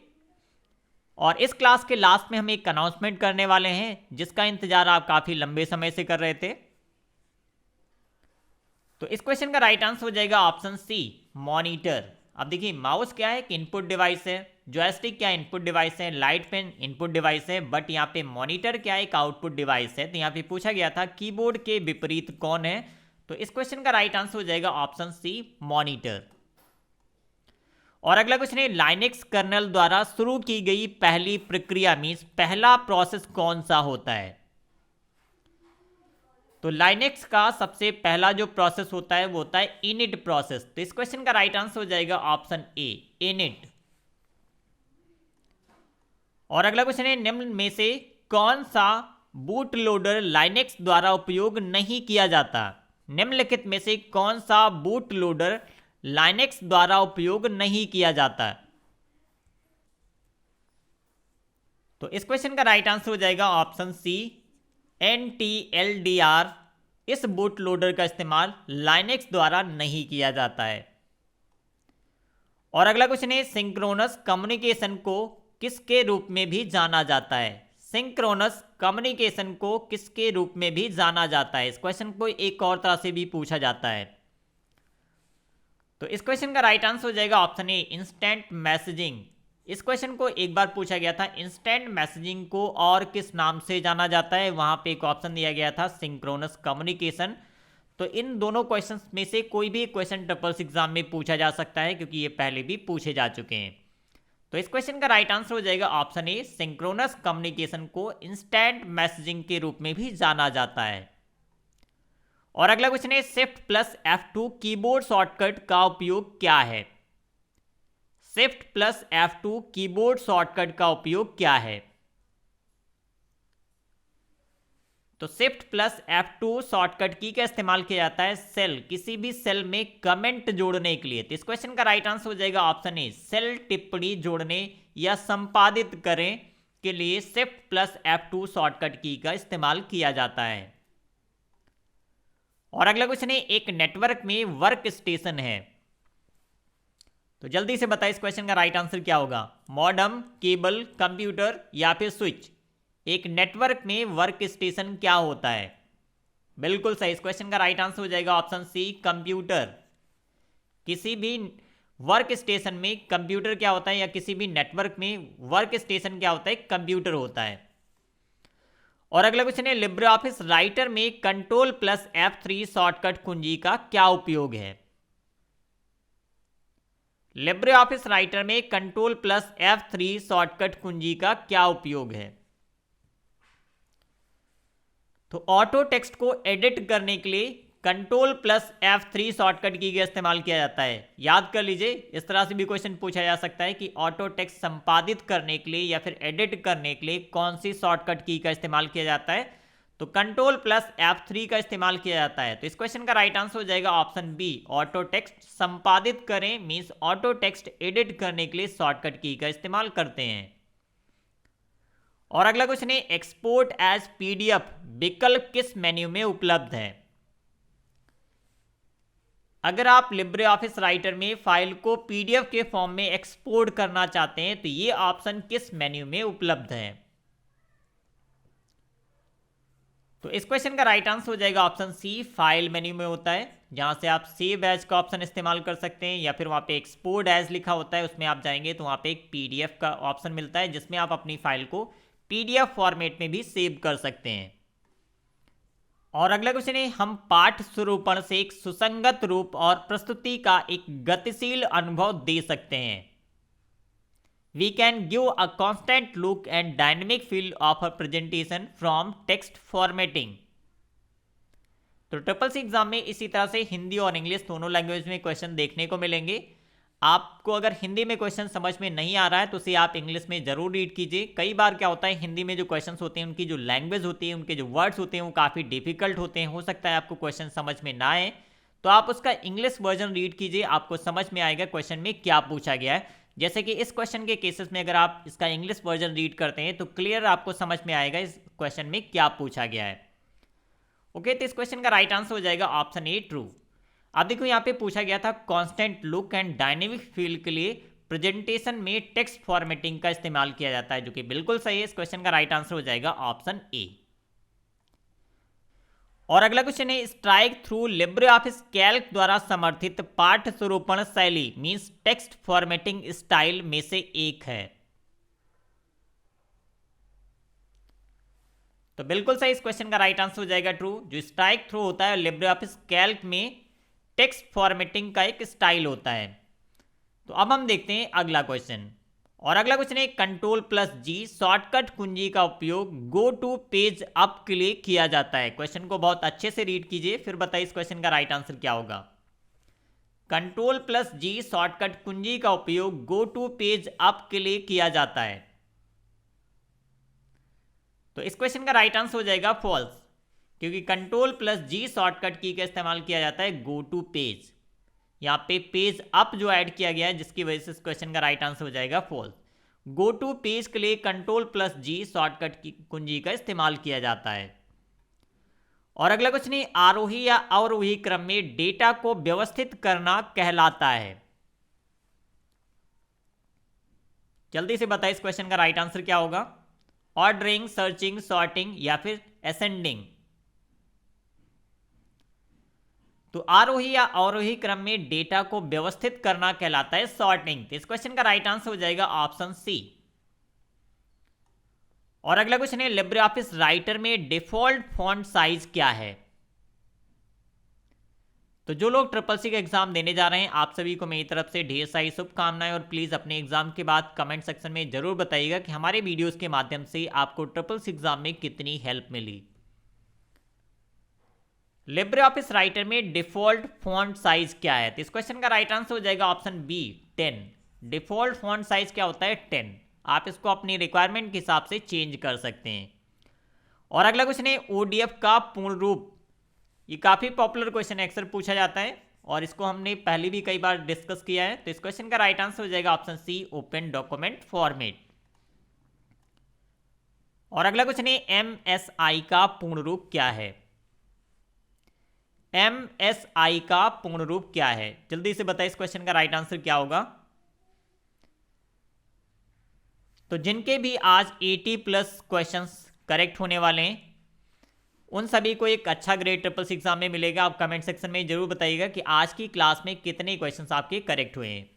और इस क्लास के लास्ट में हम एक अनाउंसमेंट करने वाले हैं जिसका इंतजार आप काफी लंबे समय से कर रहे थे। तो इस क्वेश्चन का राइट आंसर हो जाएगा ऑप्शन सी, मॉनिटर। अब देखिए माउस क्या है कि इनपुट डिवाइस है, जॉयस्टिक क्या इनपुट डिवाइस है, लाइट पेन इनपुट डिवाइस है, बट यहाँ पे मॉनिटर क्या है एक आउटपुट डिवाइस है। तो यहाँ पे पूछा गया था कीबोर्ड के विपरीत कौन है, तो इस क्वेश्चन का राइट आंसर हो जाएगा ऑप्शन सी, मॉनिटर। और अगला क्वेश्चन है लाइनेक्स कर्नल द्वारा शुरू की गई पहली प्रक्रिया मींस पहला प्रोसेस कौन सा होता है? तो लाइनेक्स का सबसे पहला जो प्रोसेस होता है वो होता है इनिट प्रोसेस। तो इस क्वेश्चन का राइट आंसर हो जाएगा ऑप्शन ए, इनिट। और अगला क्वेश्चन है, निम्न में से कौन सा बूट लोडर लाइनेक्स द्वारा उपयोग नहीं किया जाता? निम्नलिखित में से कौन सा बूट लोडर लाइनेक्स द्वारा उपयोग नहीं किया जाता? तो इस क्वेश्चन का राइट आंसर हो जाएगा ऑप्शन सी, NTLDR। इस बूट लोडर का इस्तेमाल लाइनेक्स द्वारा नहीं किया जाता है। और अगला क्वेश्चन है, सिंक्रोनस कम्युनिकेशन को किसके रूप में भी जाना जाता है? सिंक्रोनस कम्युनिकेशन को किसके रूप में भी जाना जाता है? इस क्वेश्चन को एक और तरह से भी पूछा जाता है। तो इस क्वेश्चन का राइट आंसर हो जाएगा ऑप्शन ए, इंस्टेंट मैसेजिंग। इस क्वेश्चन को एक बार पूछा गया था, इंस्टेंट मैसेजिंग को और किस नाम से जाना जाता है? वहां पे एक ऑप्शन दिया गया था सिंक्रोनस कम्युनिकेशन। तो इन दोनों क्वेश्चंस में से कोई भी क्वेश्चन ट्रिपल्स एग्जाम में पूछा जा सकता है, क्योंकि ये पहले भी पूछे जा चुके हैं। तो इस क्वेश्चन का राइट आंसर हो जाएगा ऑप्शन ए, सिंक्रोनस कम्युनिकेशन को इंस्टेंट मैसेजिंग के रूप में भी जाना जाता है। और अगला क्वेश्चन है, shift plus F2 keyboard shortcut का उपयोग क्या है? Shift plus F2 keyboard shortcut का उपयोग क्या है? तो शिफ्ट प्लस F2 शॉर्टकट की का इस्तेमाल किया जाता है सेल, किसी भी सेल में कमेंट जोड़ने के लिए। तो इस क्वेश्चन का राइट आंसर हो जाएगा ऑप्शन ए, सेल टिप्पणी जोड़ने या संपादित करें के लिए शिफ्ट प्लस F2 शॉर्टकट की का इस्तेमाल किया जाता है। और अगला क्वेश्चन है, एक नेटवर्क में वर्क स्टेशन है। तो जल्दी से बताइए इस क्वेश्चन का राइट आंसर क्या होगा? मॉडेम, केबल, कंप्यूटर या फिर स्विच? एक नेटवर्क में वर्क स्टेशन क्या होता है? बिल्कुल सही, इस क्वेश्चन का राइट आंसर हो जाएगा ऑप्शन सी, कंप्यूटर। किसी भी वर्क स्टेशन में कंप्यूटर क्या होता है, या किसी भी नेटवर्क में वर्क स्टेशन क्या होता है? कंप्यूटर होता है। और अगला क्वेश्चन है, लिब्रे ऑफिस राइटर में कंट्रोल प्लस F3 शॉर्टकट कुंजी का क्या उपयोग है? लिब्रे ऑफिस राइटर में कंट्रोल प्लस F3 शॉर्टकट कुंजी का क्या उपयोग है? तो ऑटो टेक्स्ट को एडिट करने के लिए कंट्रोल प्लस F3 शॉर्टकट की का इस्तेमाल किया जाता है। याद कर लीजिए, इस तरह से भी क्वेश्चन पूछा जा सकता है कि ऑटो टेक्स्ट संपादित करने के लिए या फिर एडिट करने के लिए कौन सी शॉर्टकट की का इस्तेमाल किया जाता है? तो कंट्रोल प्लस F3 का इस्तेमाल किया जाता है। तो इस क्वेश्चन का राइट आंसर हो जाएगा ऑप्शन बी, ऑटो टेक्स्ट संपादित करें मीन्स ऑटो टेक्स्ट एडिट करने के लिए शॉर्टकट की का इस्तेमाल करते हैं। और अगला क्वेश्चन है, एक्सपोर्ट एज PDF विकल्प किस मेन्यू में उपलब्ध है? अगर आप लिब्रे ऑफिस राइटर में फाइल को PDF के फॉर्म में एक्सपोर्ट करना चाहते हैं तो ये ऑप्शन किस मेन्यू में उपलब्ध है? तो इस क्वेश्चन का राइट आंसर हो जाएगा ऑप्शन सी, फाइल मेन्यू में होता है, जहां से आप सेव एज का ऑप्शन इस्तेमाल कर सकते हैं, या फिर वहां पे एक्सपोर्ट एज लिखा होता है, उसमें आप जाएंगे तो वहां पे एक PDF का ऑप्शन मिलता है, जिसमें आप अपनी फाइल को PDF फॉर्मेट में भी सेव कर सकते हैं। और अगला क्वेश्चन है, हम पाठ स्वरूपण से एक सुसंगत रूप और प्रस्तुति का एक गतिशील अनुभव दे सकते हैं। We can give a constant look and dynamic feel of a presentation from text formatting. तो ट्रिपल सी एग्जाम में इसी तरह से हिंदी और इंग्लिश दोनों लैंग्वेज में क्वेश्चन देखने को मिलेंगे। आपको अगर हिंदी में क्वेश्चन समझ में नहीं आ रहा है तो उसे आप इंग्लिश में जरूर रीड कीजिए। कई बार क्या होता है, हिंदी में जो क्वेश्चंस होते हैं उनकी जो लैंग्वेज होती है, उनके जो वर्ड्स होते हैं वो काफ़ी डिफिकल्ट होते हैं। हो सकता है आपको क्वेश्चन समझ में ना आए, तो आप उसका इंग्लिश वर्जन रीड कीजिए, आपको समझ में आएगा क्वेश्चन में क्या पूछा गया है। जैसे कि इस क्वेश्चन के केसेस में अगर आप इसका इंग्लिश वर्जन रीड करते हैं तो क्लियर आपको समझ में आएगा इस क्वेश्चन में क्या पूछा गया है। ओके, तो इस क्वेश्चन का राइट आंसर हो जाएगा ऑप्शन ए, ट्रू। अब देखो यहाँ पे पूछा गया था constant look and dynamic feel के लिए प्रेजेंटेशन में टेक्स्ट फॉर्मेटिंग का इस्तेमाल किया जाता है, जो कि बिल्कुल सही है। इस क्वेश्चन का राइट आंसर हो जाएगा ऑप्शन ए। और अगला क्वेश्चन है, strike through Libre office Calc द्वारा समर्थित पाठ स्वरूपण शैली मीन्स टेक्स्ट फॉर्मेटिंग स्टाइल में से एक है। तो बिल्कुल सही, इस क्वेश्चन का राइट आंसर हो जाएगा ट्रू। जो स्ट्राइक थ्रू होता है लिब्रे ऑफिस कैल्क में टेक्स्ट फॉर्मेटिंग का एक स्टाइल होता है। तो अब हम देखते हैं अगला क्वेश्चन। और अगला क्वेश्चन है Ctrl+G शॉर्टकट कुंजी का उपयोग गो टू पेज अप के लिए किया जाता है। क्वेश्चन को बहुत अच्छे से रीड कीजिए, फिर बताइए इस क्वेश्चन का राइट आंसर क्या होगा। Ctrl+G शॉर्टकट कुंजी का उपयोग गो टू पेज अप के लिए किया जाता है। तो इस क्वेश्चन का राइट आंसर हो जाएगा फॉल्स, क्योंकि Ctrl+G शॉर्टकट की का इस्तेमाल किया जाता है गो टू पेज। यहाँ पे पेज अप जो ऐड किया गया है, जिसकी वजह से इस क्वेश्चन का राइट आंसर हो जाएगा फॉल्स। गो टू पेज के लिए Ctrl+G शॉर्टकट की कुंजी का इस्तेमाल किया जाता है। और अगला क्वेश्चन है आरोही या अवरोही क्रम में डेटा को व्यवस्थित करना कहलाता है। जल्दी से बताइए इस क्वेश्चन का राइट आंसर क्या होगा। ऑर्डरिंग, सर्चिंग, सॉर्टिंग या फिर असेंडिंग। तो आरोही या अवरोही क्रम में डेटा को व्यवस्थित करना कहलाता है सॉर्टिंग। तो इस क्वेश्चन का राइट आंसर हो जाएगा ऑप्शन सी। और अगला क्वेश्चन है लिब्रे ऑफिस राइटर में डिफॉल्ट फॉन्ट साइज क्या है। तो जो लोग ट्रिपल सी का एग्जाम देने जा रहे हैं, आप सभी को मेरी तरफ से ढेर सारी शुभकामनाएं। और प्लीज अपने एग्जाम के बाद कमेंट सेक्शन में जरूर बताइएगा कि हमारे वीडियोस के माध्यम से आपको ट्रिपल सी एग्जाम में कितनी हेल्प मिली। लिब्रे ऑफिस राइटर में डिफॉल्ट फॉन्ट साइज क्या है। तो इस क्वेश्चन का राइट आंसर हो जाएगा option B 10। Default font size क्या होता है 10। आप इसको अपनी रिक्वायरमेंट के हिसाब से चेंज कर सकते हैं। और अगला क्वेश्चन है ओडीएफ का पूर्ण रूप। ये काफी पॉपुलर क्वेश्चन है, अक्सर पूछा जाता है और इसको हमने पहले भी कई बार डिस्कस किया है। तो इस क्वेश्चन का राइट आंसर हो जाएगा option C open document format. और अगला क्वेश्चन है एमएसआई का पूर्ण रूप क्या है। एमएसआई का पूर्ण रूप क्या है, जल्दी से बताइए इस क्वेश्चन का राइट आंसर क्या होगा। तो जिनके भी आज 80+ क्वेश्चंस करेक्ट होने वाले हैं, उन सभी को एक अच्छा ग्रेड ट्रिपल सी एग्जाम में मिलेगा। आप कमेंट सेक्शन में जरूर बताइएगा कि आज की क्लास में कितने क्वेश्चंस आपके करेक्ट हुए हैं।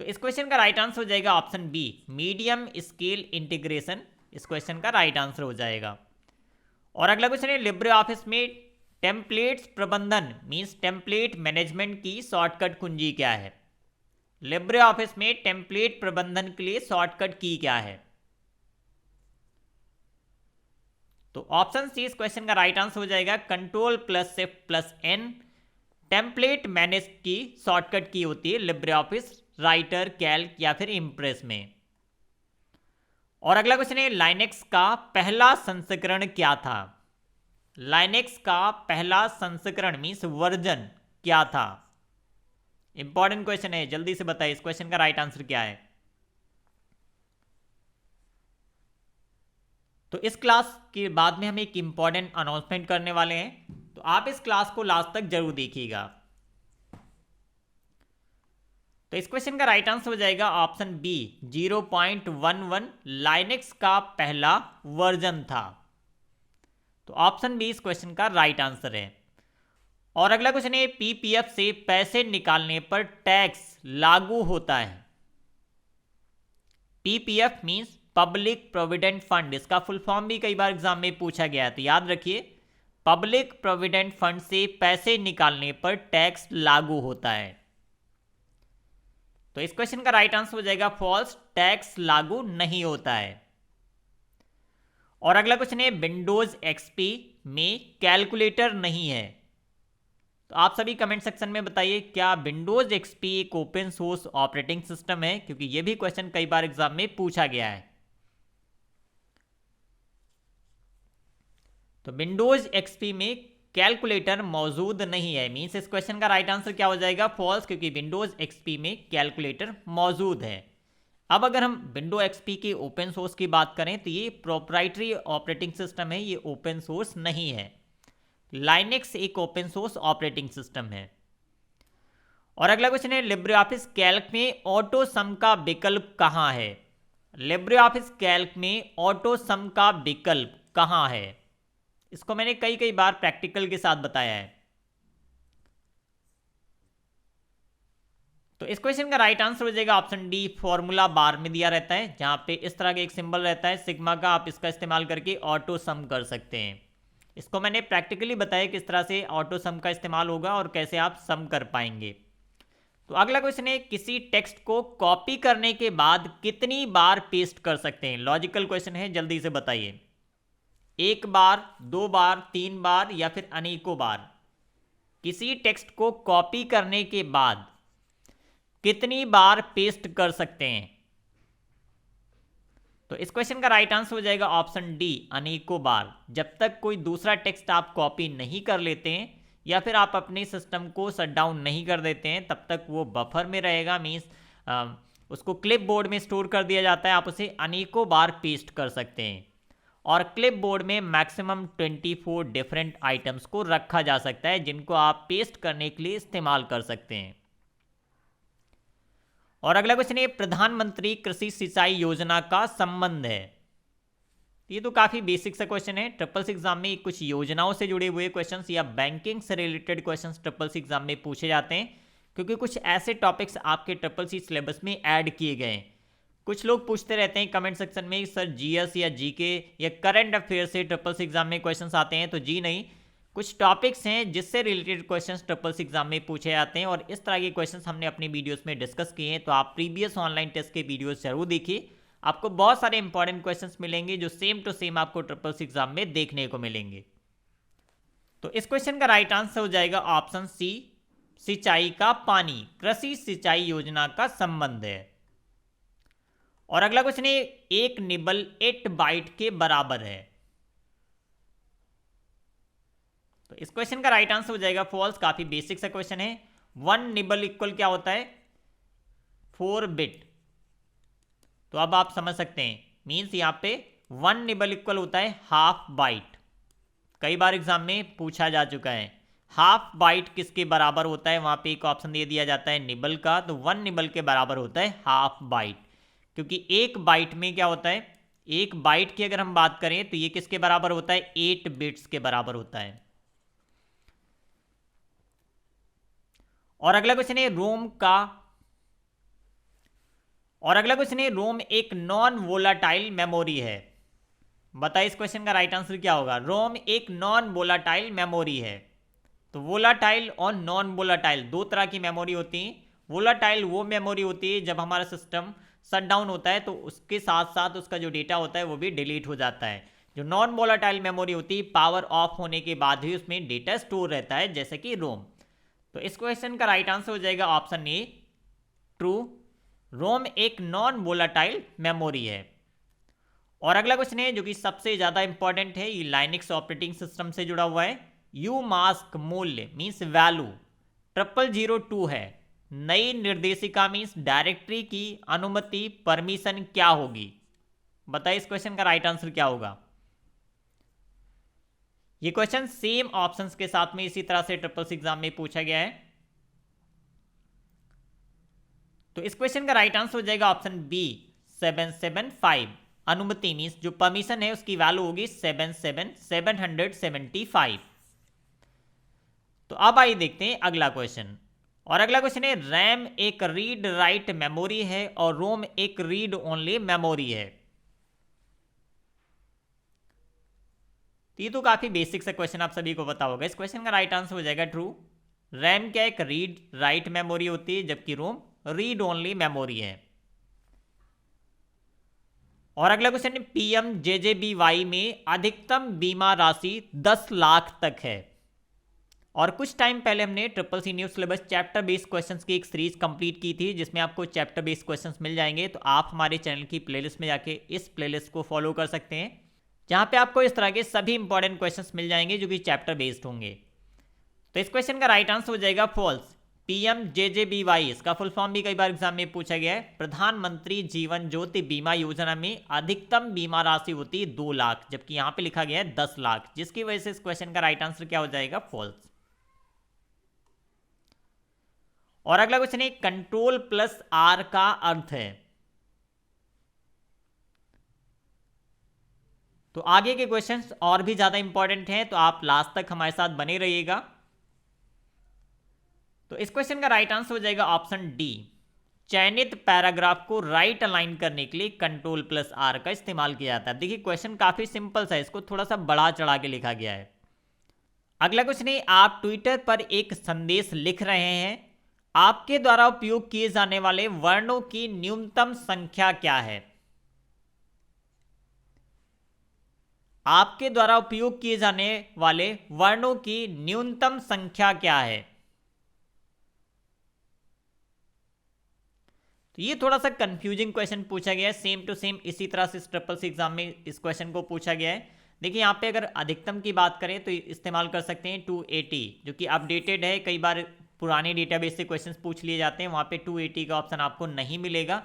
तो इस क्वेश्चन का राइट आंसर हो जाएगा option B medium scale integration. इस क्वेश्चन का राइट आंसर हो जाएगा। और अगला क्वेश्चन है लिब्रे ऑफिस में टेम्पलेट्स प्रबंधन मींस टेम्पलेट मैनेजमेंट की शॉर्टकट कुंजी क्या है। लिब्रे ऑफिस में टेम्पलेट प्रबंधन के लिए शॉर्टकट की क्या है। तो ऑप्शन सी इस क्वेश्चन का राइट आंसर हो जाएगा Ctrl+Shift+N। टेम्पलेट मैनेज की शॉर्टकट की होती है लिब्रे ऑफिस राइटर, कैल्क या फिर इंप्रेस में। और अगला क्वेश्चन है लाइनेक्स का पहला संस्करण क्या था। लाइनेक्स का पहला संस्करण मींस वर्जन क्या था। इंपॉर्टेंट क्वेश्चन है, जल्दी से बताइए इस क्वेश्चन का राइट आंसर क्या है। तो इस क्लास के बाद में हम एक इंपॉर्टेंट अनाउंसमेंट करने वाले हैं, तो आप इस क्लास को लास्ट तक जरूर देखिएगा। तो इस क्वेश्चन का राइट आंसर हो जाएगा ऑप्शन बी 0.11 लाइनेक्स का पहला वर्जन था। तो ऑप्शन बी इस क्वेश्चन का राइट आंसर है। और अगला क्वेश्चन है पीपीएफ से पैसे निकालने पर टैक्स लागू होता है। PPF means public provident fund, इसका फुल फॉर्म भी कई बार एग्जाम में पूछा गया है, तो याद रखिए पब्लिक प्रोविडेंट फंड से पैसे निकालने पर टैक्स लागू होता है। तो इस क्वेश्चन का राइट आंसर हो जाएगा फॉल्स, टैक्स लागू नहीं होता है। और अगला क्वेश्चन है विंडोज एक्सपी में कैलकुलेटर नहीं है। तो आप सभी कमेंट सेक्शन में बताइए क्या विंडोज एक्सपी एक ओपन सोर्स ऑपरेटिंग सिस्टम है, क्योंकि यह भी क्वेश्चन कई बार एग्जाम में पूछा गया है। तो विंडोज एक्सपी में कैलकुलेटर मौजूद नहीं है मींस इस क्वेश्चन का राइट आंसर क्या हो जाएगा फॉल्स, क्योंकि विंडोज एक्सपी में कैलकुलेटर मौजूद है। अब अगर हम विंडो एक्सपी के ओपन सोर्स की बात करें तो ये प्रोप्राइटरी ऑपरेटिंग सिस्टम है, ये ओपन सोर्स नहीं है। लाइनेक्स एक ओपन सोर्स ऑपरेटिंग सिस्टम है। और अगला क्वेश्चन है लिब्रे ऑफिस कैल्क में ऑटो सम का विकल्प कहां है। लिब्रे ऑफिस कैल्क में ऑटो सम का विकल्प कहां है, इसको मैंने कई बार प्रैक्टिकल के साथ बताया है। तो इस क्वेश्चन का राइट आंसर हो जाएगा ऑप्शन डी फॉर्मूला बार में दिया रहता है, जहां पे इस तरह का एक सिंबल रहता है सिग्मा का, आप इसका इस्तेमाल करके ऑटो सम कर सकते हैं। इसको मैंने प्रैक्टिकली बताया किस तरह से ऑटो सम का इस्तेमाल होगा और कैसे आप सम कर पाएंगे। तो अगला क्वेश्चन है, किसी टेक्स्ट को कॉपी करने के बाद कितनी बार पेस्ट कर सकते हैं? लॉजिकल क्वेश्चन है, जल्दी से बताइए। एक बार, दो बार, तीन बार या फिर अनेकों बार? किसी टेक्स्ट को कॉपी करने के बाद कितनी बार पेस्ट कर सकते हैं? तो इस क्वेश्चन का राइट आंसर हो जाएगा ऑप्शन डी, अनेकों बार। जब तक कोई दूसरा टेक्स्ट आप कॉपी नहीं कर लेते हैं या फिर आप अपने सिस्टम को शट डाउन नहीं कर देते हैं, तब तक वो बफर में रहेगा। मीन्स उसको क्लिप बोर्ड में स्टोर कर दिया जाता है। आप उसे अनेकों बार पेस्ट कर सकते हैं और क्लिप बोर्ड में मैक्सिमम 24 डिफरेंट आइटम्स को रखा जा सकता है, जिनको आप पेस्ट करने के लिए इस्तेमाल कर सकते हैं। और अगला क्वेश्चन है, प्रधानमंत्री कृषि सिंचाई योजना का संबंध है। ये तो काफी बेसिक सा क्वेश्चन है। ट्रिपल सी एग्जाम में कुछ योजनाओं से जुड़े हुए क्वेश्चंस या बैंकिंग से related questions triple C exam में पूछे जाते हैं, क्योंकि कुछ ऐसे टॉपिक्स आपके ट्रिपल सी सिलेबस में ऐड किए गए हैं। कुछ लोग पूछते रहते हैं कमेंट सेक्शन में, सर जीएस या जीके या करंट अफेयर से ट्रिपल सी एग्जाम में क्वेश्चंस आते हैं। तो जी नहीं, कुछ टॉपिक्स हैं जिससे related questions triple C exam में पूछे जाते हैं और इस तरह के क्वेश्चंस हमने अपनी वीडियोस में डिस्कस किए हैं। तो आप प्रीवियस ऑनलाइन टेस्ट के वीडियोस जरूर देखिए, आपको बहुत सारे इंपॉर्टेंट क्वेश्चंस मिलेंगे जो सेम टू सेम आपको ट्रिपल सी एग्जाम में देखने को मिलेंगे। तो इस क्वेश्चन का राइट आंसर हो जाएगा ऑप्शन सी, सिंचाई का पानी कृषि सिंचाई योजना का संबंध है। और अगला क्वेश्चन है, एक निबल 8 बाइट के बराबर है। तो इस क्वेश्चन का राइट आंसर हो जाएगा फॉल्स। काफी बेसिक सा क्वेश्चन है। 1 निबल इक्वल क्या होता है? 4 बिट। तो अब आप समझ सकते हैं, मीन्स यहां पे 1 निबल इक्वल होता है हाफ बाइट। कई बार एग्जाम में पूछा जा चुका है हाफ बाइट किसके बराबर होता है। वहां पे एक ऑप्शन दे दिया जाता है निबल का, तो 1 निबल के बराबर होता है हाफ बाइट, क्योंकि एक बाइट में क्या होता है, एक बाइट की अगर हम बात करें तो ये किसके बराबर होता है? 8 बिट्स के बराबर होता है। और अगला क्वेश्चन है, रोम एक नॉन वोलाटाइल मेमोरी है। बताइए इस क्वेश्चन का राइट आंसर क्या होगा? रोम एक नॉन वोलाटाइल मेमोरी है। तो वोलाटाइल और नॉन वोलाटाइल दो तरह की मेमोरी होती है। वोलाटाइल वो मेमोरी होती है जब हमारा सिस्टम शट डाउन होता है तो उसके साथ साथ उसका जो डेटा होता है वो भी डिलीट हो जाता है। जो नॉन वोलाटाइल मेमोरी होती है, पावर ऑफ होने के बाद भी उसमें डेटा स्टोर रहता है, जैसे कि रोम। तो इस क्वेश्चन का राइट आंसर हो जाएगा ऑप्शन ए, ट्रू। रोम एक नॉन वोलाटाइल मेमोरी है। और अगला क्वेश्चन है जो कि सबसे ज्यादा इंपॉर्टेंट है, ये लाइनक्स ऑपरेटिंग सिस्टम से जुड़ा हुआ है। यू मास्क मूल्य मीन्स वैल्यू 0002 है। नई निर्देशिका मीन्स डायरेक्टरी की अनुमति परमिशन क्या होगी? बताइए इस क्वेश्चन का राइट आंसर क्या होगा? ये क्वेश्चन सेम ऑप्शंस के साथ में इसी तरह से ट्रिपल सी एग्जाम में पूछा गया है। तो इस क्वेश्चन का राइट आंसर हो जाएगा ऑप्शन बी, 775। अनुमति मीन्स जो परमिशन है उसकी वैल्यू होगी 775। तो अब आइए देखते हैं अगला क्वेश्चन। और अगला क्वेश्चन है, रैम एक रीड राइट मेमोरी है और रोम एक रीड ओनली मेमोरी है। ये तो काफी बेसिक सा क्वेश्चन आप सभी को पता होगा। इस क्वेश्चन का राइट आंसर हो जाएगा ट्रू। रैम क्या एक रीड राइट मेमोरी होती है, जबकि रोम रीड ओनली मेमोरी है। और अगला क्वेश्चन है, PMJJBY में अधिकतम बीमा राशि 10 लाख तक है। और कुछ टाइम पहले हमने triple C new syllabus chapter based questions की एक सीरीज कंप्लीट की थी, जिसमें आपको चैप्टर बेस्ड क्वेश्चंस मिल जाएंगे। तो आप हमारे चैनल की प्लेलिस्ट में जाके इस प्लेलिस्ट को फॉलो कर सकते हैं, जहां पे आपको इस तरह के सभी इंपॉर्टेंट क्वेश्चंस मिल जाएंगे जो कि चैप्टर बेस्ड होंगे। तो इस क्वेश्चन का राइट आंसर हो जाएगा फॉल्स। PMJJBY इसका फुल फॉर्म भी कई बार एग्जाम में पूछा गया है। प्रधानमंत्री जीवन ज्योति बीमा योजना में अधिकतम बीमा राशि होती है 2 लाख, जबकि यहां पे लिखा गया है 10 लाख, जिसकी वजह से इस क्वेश्चन का राइट आंसर क्या हो जाएगा? फॉल्स। और अगला क्वेश्चन है, Ctrl+R का अर्थ है। तो आगे के क्वेश्चंस और भी ज्यादा इंपॉर्टेंट हैं, तो आप लास्ट तक हमारे साथ बने रहिएगा। तो इस क्वेश्चन का राइट आंसर हो जाएगा ऑप्शन डी। चयनित पैराग्राफ को राइट अलाइन करने के लिए Ctrl+R का इस्तेमाल किया जाता है। देखिए क्वेश्चन काफी सिंपल सा है, इसको थोड़ा सा बढ़ा चढ़ा के लिखा गया है। अगला क्वेश्चन है, आप ट्विटर पर एक संदेश लिख रहे हैं, आपके द्वारा उपयोग किए जाने वाले वर्णों की न्यूनतम संख्या क्या है? आपके द्वारा उपयोग किए जाने वाले वर्णों की न्यूनतम संख्या क्या है? तो ये थोड़ा सा कंफ्यूजिंग क्वेश्चन पूछा गया है, सेम टू सेम इसी तरह से ट्रिपल सी एग्जाम में इस क्वेश्चन को पूछा गया है। देखिए यहाँ पे अगर अधिकतम की बात करें तो इस्तेमाल कर सकते हैं 280, जो कि अपडेटेड है। कई बार पुराने डेटाबेस से क्वेश्चंस पूछ लिए जाते हैं, वहाँ पे 280 का ऑप्शन आपको नहीं मिलेगा।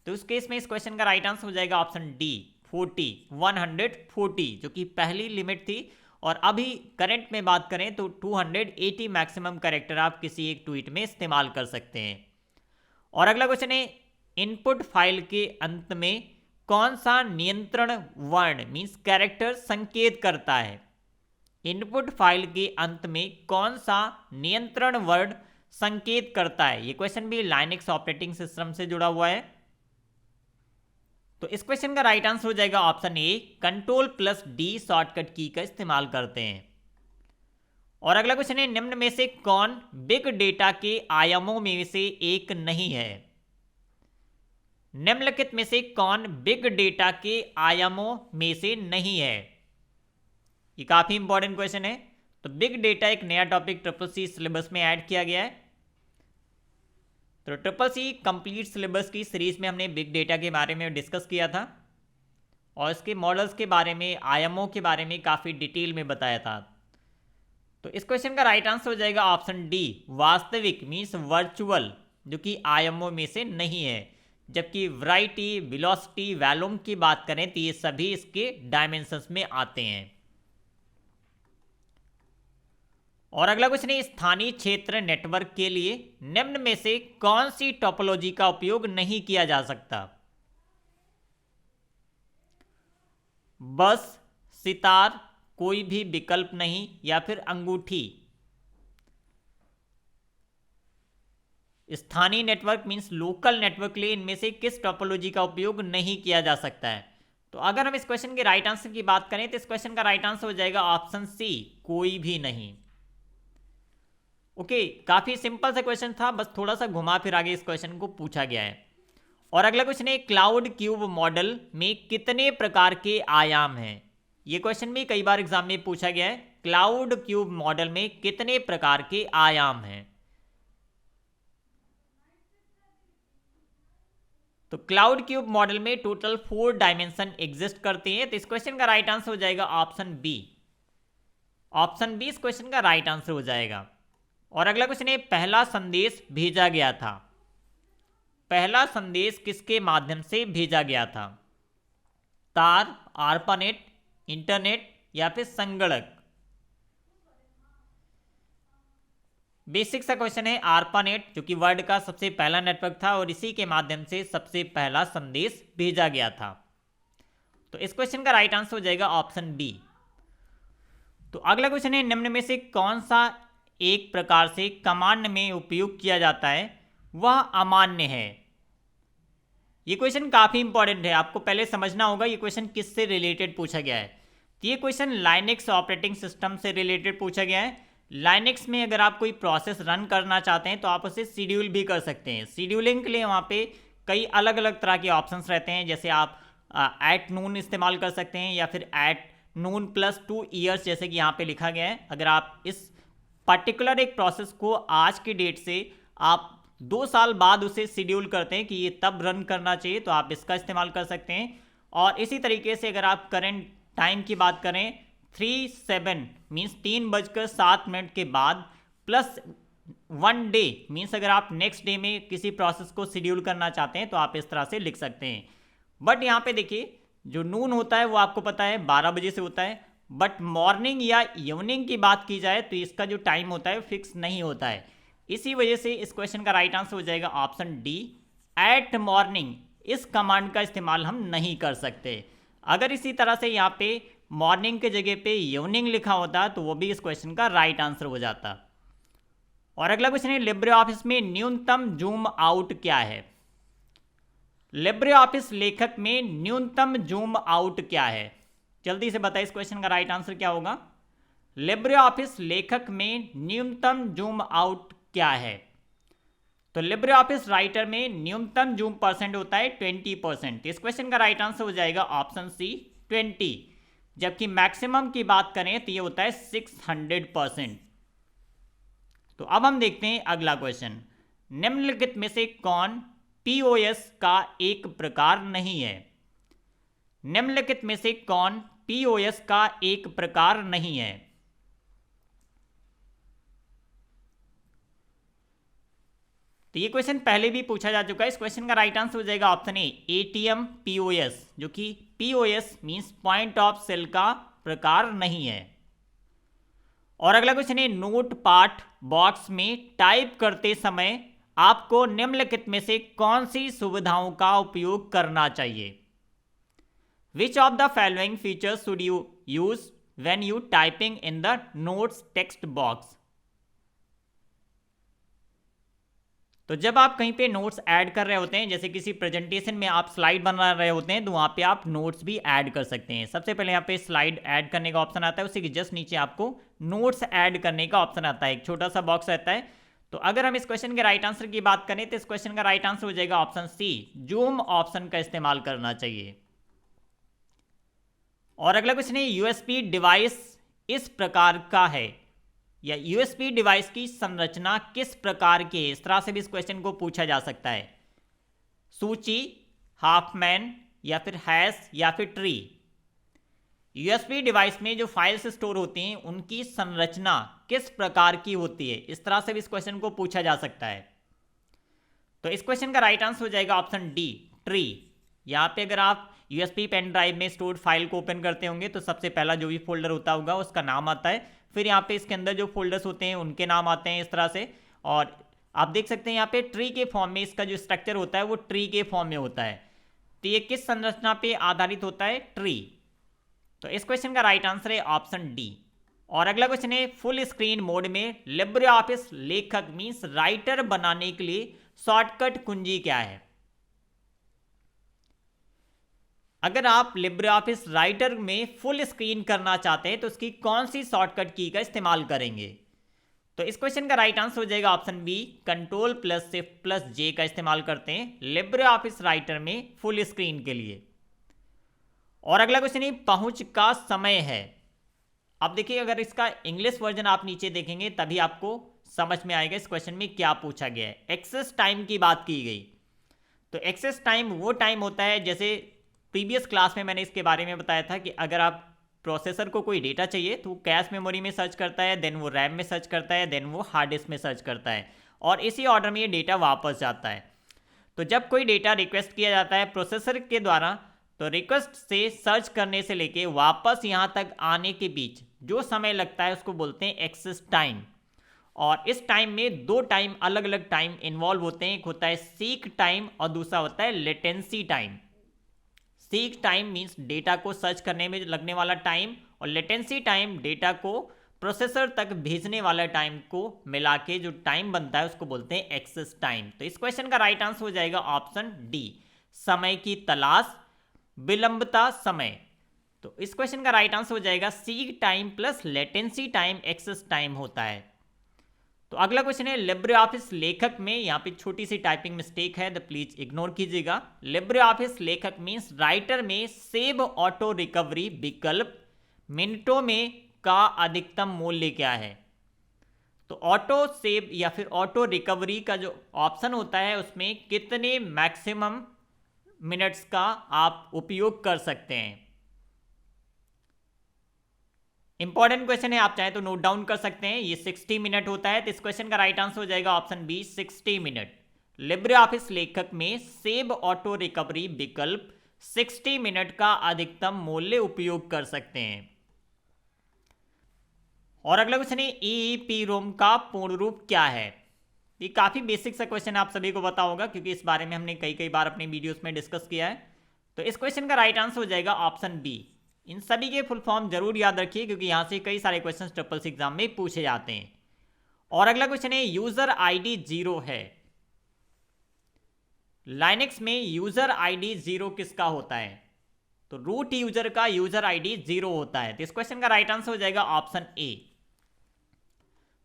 तो उस केस में इस क्वेश्चन का राइट आंसर हो जाएगा ऑप्शन डी 140, जो कि पहली लिमिट थी। और अभी करंट में बात करें तो 280 मैक्सिमम कैरेक्टर आप किसी एक ट्वीट में इस्तेमाल कर सकते हैं। और अगला क्वेश्चन है, इनपुट फाइल के अंत में कौन सा नियंत्रण वर्ण मींस कैरेक्टर संकेत करता है? इनपुट फाइल के अंत में कौन सा नियंत्रण वर्ण संकेत करता है? ये क्वेश्चन भी लाइनक्स ऑपरेटिंग सिस्टम से जुड़ा हुआ है। तो इस क्वेश्चन का राइट आंसर हो जाएगा ऑप्शन ए, Ctrl+D शॉर्टकट की का इस्तेमाल करते हैं। और अगला क्वेश्चन है, निम्न में से कौन बिग डेटा के आयामों में से एक नहीं है? निम्नलिखित में से कौन बिग डेटा के आयामों में से नहीं है? ये काफी इंपॉर्टेंट क्वेश्चन है। तो बिग डेटा एक नया टॉपिक ट्रिपल सी सिलेबस में ऐड किया गया है। तो ट्रिपल सी कंप्लीट सिलेबस की सीरीज में हमने बिग डेटा के बारे में डिस्कस किया था और इसके मॉडल्स के बारे में, आयामों के बारे में काफ़ी डिटेल में बताया था। तो इस क्वेश्चन का राइट आंसर हो जाएगा ऑप्शन डी, वास्तविक मीन्स वर्चुअल, जो कि आयामों में से नहीं है। जबकि वैरायटी, वेलोसिटी, वॉल्यूम की बात करें तो ये सभी इसके डायमेंशंस में आते हैं। और अगला क्वेश्चन है, स्थानीय क्षेत्र नेटवर्क के लिए निम्न में से कौन सी टोपोलॉजी का उपयोग नहीं किया जा सकता? बस, सितार, कोई भी विकल्प नहीं, या फिर अंगूठी। स्थानीय नेटवर्क मींस लोकल नेटवर्क के लिए इनमें से किस टोपोलॉजी का उपयोग नहीं किया जा सकता है? तो अगर हम इस क्वेश्चन के राइट आंसर की बात करें तो इस क्वेश्चन का राइट आंसर हो जाएगा ऑप्शन सी, कोई भी नहीं। ओके, काफी सिंपल सा क्वेश्चन था, बस थोड़ा सा घुमा फिर आगे इस क्वेश्चन को पूछा गया है। और अगला क्वेश्चन है, क्लाउड क्यूब मॉडल में कितने प्रकार के आयाम हैं? ये क्वेश्चन भी कई बार एग्जाम में पूछा गया है। क्लाउड क्यूब मॉडल में कितने प्रकार के आयाम हैं? तो क्लाउड क्यूब मॉडल में टोटल 4 डायमेंशन एग्जिस्ट करते हैं। तो इस क्वेश्चन का राइट आंसर हो जाएगा ऑप्शन बी। ऑप्शन बी इस क्वेश्चन का राइट आंसर हो जाएगा। और अगला क्वेश्चन है, पहला संदेश भेजा गया था। पहला संदेश किसके माध्यम से भेजा गया था? तार, आर्पानेट, इंटरनेट, या फिर संगणक? बेसिक सा क्वेश्चन है। आर्पानेट, जो कि वर्ल्ड का सबसे पहला नेटवर्क था और इसी के माध्यम से सबसे पहला संदेश भेजा गया था। तो इस क्वेश्चन का राइट आंसर हो जाएगा ऑप्शन बी। तो अगला क्वेश्चन है, निम्न में से कौन सा एक प्रकार से कमांड में उपयोग किया जाता है वह अमान्य है? ये क्वेश्चन काफी इंपॉर्टेंट है, आपको पहले समझना होगा ये क्वेश्चन किससे रिलेटेड पूछा गया है। तो ये क्वेश्चन लाइनक्स ऑपरेटिंग सिस्टम से रिलेटेड पूछा गया है। लाइनक्स में अगर आप कोई प्रोसेस रन करना चाहते हैं तो आप उसे शेड्यूल भी कर सकते हैं। शेड्यूलिंग के लिए वहाँ पे कई अलग अलग तरह के ऑप्शंस रहते हैं, जैसे आप @noon इस्तेमाल कर सकते हैं या फिर @noon +2 ईयर्स, जैसे कि यहाँ पे लिखा गया है। अगर आप इस पर्टिकुलर एक प्रोसेस को आज की डेट से आप 2 साल बाद उसे शेड्यूल करते हैं कि ये तब रन करना चाहिए, तो आप इसका इस्तेमाल कर सकते हैं। और इसी तरीके से अगर आप करंट टाइम की बात करें 3/7 मीन्स 3:07 के बाद +1 डे मीन्स अगर आप नेक्स्ट डे में किसी प्रोसेस को शेड्यूल करना चाहते हैं तो आप इस तरह से लिख सकते हैं। बट यहाँ पे देखिए जो नून होता है वो आपको पता है 12 बजे से होता है, बट मॉर्निंग या इवनिंग की बात की जाए तो इसका जो टाइम होता है फिक्स नहीं होता है। इसी वजह से इस क्वेश्चन का राइट आंसर हो जाएगा ऑप्शन डी, एट मॉर्निंग। इस कमांड का इस्तेमाल हम नहीं कर सकते। अगर इसी तरह से यहाँ पे मॉर्निंग के जगह पे इवनिंग लिखा होता तो वो भी इस क्वेश्चन का राइट आंसर हो जाता। और अगला क्वेश्चन है, लिब्रे ऑफिस में न्यूनतम जूम आउट क्या है? लिब्रे ऑफिस लेखक में न्यूनतम जूम आउट क्या है? जल्दी से बताइए इस क्वेश्चन का राइट आंसर क्या होगा। लिब्रे ऑफिस लेखक में न्यूनतम जूम आउट क्या है? तो लिब्रे ऑफिस राइटर में न्यूनतम जूम परसेंट होता है 20%। इस क्वेश्चन का राइट आंसर हो जाएगा ऑप्शन सी 20, जबकि मैक्सिमम की बात करें तो ये होता है 600%। तो अब हम देखते हैं अगला क्वेश्चन। निम्नलिखित में से कौन पीओएस का एक प्रकार नहीं है? निम्नलिखित में से कौन पीओएस का एक प्रकार नहीं है? तो ये क्वेश्चन पहले भी पूछा जा चुका है। इस क्वेश्चन का राइट आंसर हो जाएगा ऑप्शन ए एटीएम पीओएस, जो कि POS means point of sale का प्रकार नहीं है। और अगला क्वेश्चन है, नोट पाठ बॉक्स में टाइप करते समय आपको निम्नलिखित में से कौन सी सुविधाओं का उपयोग करना चाहिए? Which of the following features should you use when you typing in the notes text box? तो जब आप कहीं पे नोट्स ऐड कर रहे होते हैं, जैसे किसी प्रेजेंटेशन में आप स्लाइड बना रहे होते हैं, तो वहां पे आप नोट्स भी ऐड कर सकते हैं। सबसे पहले यहाँ पे स्लाइड ऐड करने का ऑप्शन आता है, उसी के जस्ट नीचे आपको नोट्स ऐड करने का ऑप्शन आता है, एक छोटा सा बॉक्स रहता है। तो अगर हम इस क्वेश्चन के राइट आंसर की बात करें तो इस क्वेश्चन का राइट आंसर हो जाएगा ऑप्शन सी, जूम ऑप्शन का इस्तेमाल करना चाहिए। और अगला क्वेश्चन है, यूएसबी डिवाइस इस प्रकार का है, या यूएसबी डिवाइस की संरचना किस प्रकार की है? इस तरह से भी इस क्वेश्चन को पूछा जा सकता है। सूची, हाफमैन, या फिर हैश, या फिर ट्री। यूएसबी डिवाइस में जो फाइल्स स्टोर होती हैं उनकी संरचना किस प्रकार की होती है? इस तरह से भी इस क्वेश्चन को पूछा जा सकता है। तो इस क्वेश्चन का राइट आंसर हो जाएगा ऑप्शन डी, ट्री। यहाँ पे अगर आप यूएसबी पेन ड्राइव में स्टोर्ड फाइल को ओपन करते होंगे तो सबसे पहला जो भी फोल्डर होता होगा उसका नाम आता है, फिर यहाँ पे इसके अंदर जो फोल्डर्स होते हैं उनके नाम आते हैं इस तरह से। और आप देख सकते हैं यहाँ पे ट्री के फॉर्म में इसका जो स्ट्रक्चर होता है वो ट्री के फॉर्म में होता है। तो ये किस संरचना पे आधारित होता है? ट्री। तो इस क्वेश्चन का राइट आंसर है ऑप्शन डी। और अगला क्वेश्चन है, फुल स्क्रीन मोड में लिब्रे ऑफिस लेखक मींस राइटर बनाने के लिए शॉर्टकट कुंजी क्या है? अगर आप लिब्रे ऑफिस राइटर में फुल स्क्रीन करना चाहते हैं तो उसकी कौन सी शॉर्टकट की का इस्तेमाल करेंगे? तो इस क्वेश्चन का राइट आंसर हो जाएगा option B, control plus shift plus J का इस्तेमाल करते हैं लिब्रे ऑफिस राइटर में फुल स्क्रीन के लिए। और अगला क्वेश्चन है, पहुंच का समय है। अब देखिए, अगर इसका इंग्लिश वर्जन आप नीचे देखेंगे तभी आपको समझ में आएगा इस क्वेश्चन में क्या पूछा गया है। एक्सेस टाइम की बात की गई। तो एक्सेस टाइम वो टाइम होता है, जैसे प्रीवियस क्लास में मैंने इसके बारे में बताया था कि अगर आप प्रोसेसर को कोई डेटा चाहिए तो वो कैश मेमोरी में सर्च करता है, देन वो रैम में सर्च करता है, देन वो हार्ड डिस्क में सर्च करता है, और इसी ऑर्डर में ये डेटा वापस जाता है। तो जब कोई डेटा रिक्वेस्ट किया जाता है प्रोसेसर के द्वारा, तो रिक्वेस्ट से सर्च करने से लेके वापस यहाँ तक आने के बीच जो समय लगता है उसको बोलते हैं एक्सेस टाइम। और इस टाइम में दो टाइम, अलग अलग टाइम इन्वॉल्व होते हैं। एक होता है सीक टाइम और दूसरा होता है latency time. Seek time means data को सर्च करने में लगने वाला टाइम, और लेटेंसी टाइम डेटा को प्रोसेसर तक भेजने वाला टाइम को मिला के जो टाइम बनता है उसको बोलते हैं एक्सेस टाइम। तो इस क्वेश्चन का राइट आंसर हो जाएगा ऑप्शन डी, समय की तलाश, विलंबता समय। तो इस क्वेश्चन का राइट आंसर हो जाएगा seek time plus latency time access time होता है। तो अगला क्वेश्चन है, लिब्रे ऑफिस लेखक में, यहाँ पे छोटी सी टाइपिंग मिस्टेक है तो प्लीज इग्नोर कीजिएगा। लिब्रे ऑफिस लेखक मींस राइटर में सेव ऑटो रिकवरी विकल्प मिनटों में का अधिकतम मूल्य क्या है? तो ऑटो सेव या फिर ऑटो रिकवरी का जो ऑप्शन होता है उसमें कितने मैक्सिमम मिनट्स का आप उपयोग कर सकते हैं? इंपॉर्टेंट क्वेश्चन है, आप चाहें तो नोट डाउन कर सकते हैं। ये 60 मिनट होता है। तो इस क्वेश्चन का राइट आंसर हो जाएगा option B, 60 minute. Libre Office लेखक में सेव ऑटो रिकवरी विकल्प 60 मिनट का अधिकतम मूल्य उपयोग कर सकते हैं। और अगला क्वेश्चन है, EEPROM का पूर्ण रूप क्या है? ये काफी बेसिक सा क्वेश्चन आप सभी को पता होगा क्योंकि इस बारे में हमने कई बार अपने वीडियोस में डिस्कस किया है। तो इस क्वेश्चन का राइट आंसर हो जाएगा ऑप्शन बी। इन सभी के फुल फॉर्म जरूर याद रखिए क्योंकि यहां से कई सारे क्वेश्चन ट्रिपल्स एग्जाम में पूछे जाते हैं। और अगला क्वेश्चन है, यूजर आईडी 0 है। लाइनेक्स में यूजर आईडी 0 किसका होता है? तो रूट यूजर का यूजर आईडी 0 होता है। तो इस क्वेश्चन का राइट आंसर हो जाएगा ऑप्शन ए।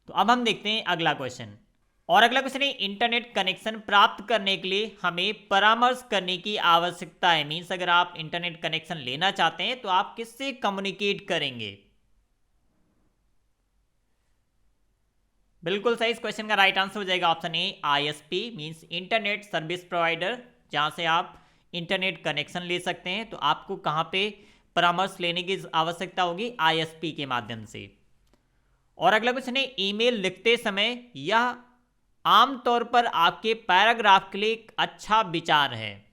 तो अब हम देखते हैं अगला क्वेश्चन। और अगला क्वेश्चन है, इंटरनेट कनेक्शन प्राप्त करने के लिए हमें परामर्श करने की आवश्यकता है। मीन्स अगर आप इंटरनेट कनेक्शन लेना चाहते हैं तो आप किससे कम्युनिकेट करेंगे? बिल्कुल सही, इस क्वेश्चन का राइट आंसर हो जाएगा option A ISP, means internet service provider, जहां से आप इंटरनेट कनेक्शन ले सकते हैं। तो आपको कहां पे परामर्श लेने की आवश्यकता होगी? आईएसपी के माध्यम से। और अगला क्वेश्चन है, ईमेल लिखते समय यह आमतौर पर आपके पैराग्राफ के लिए एक अच्छा विचार है।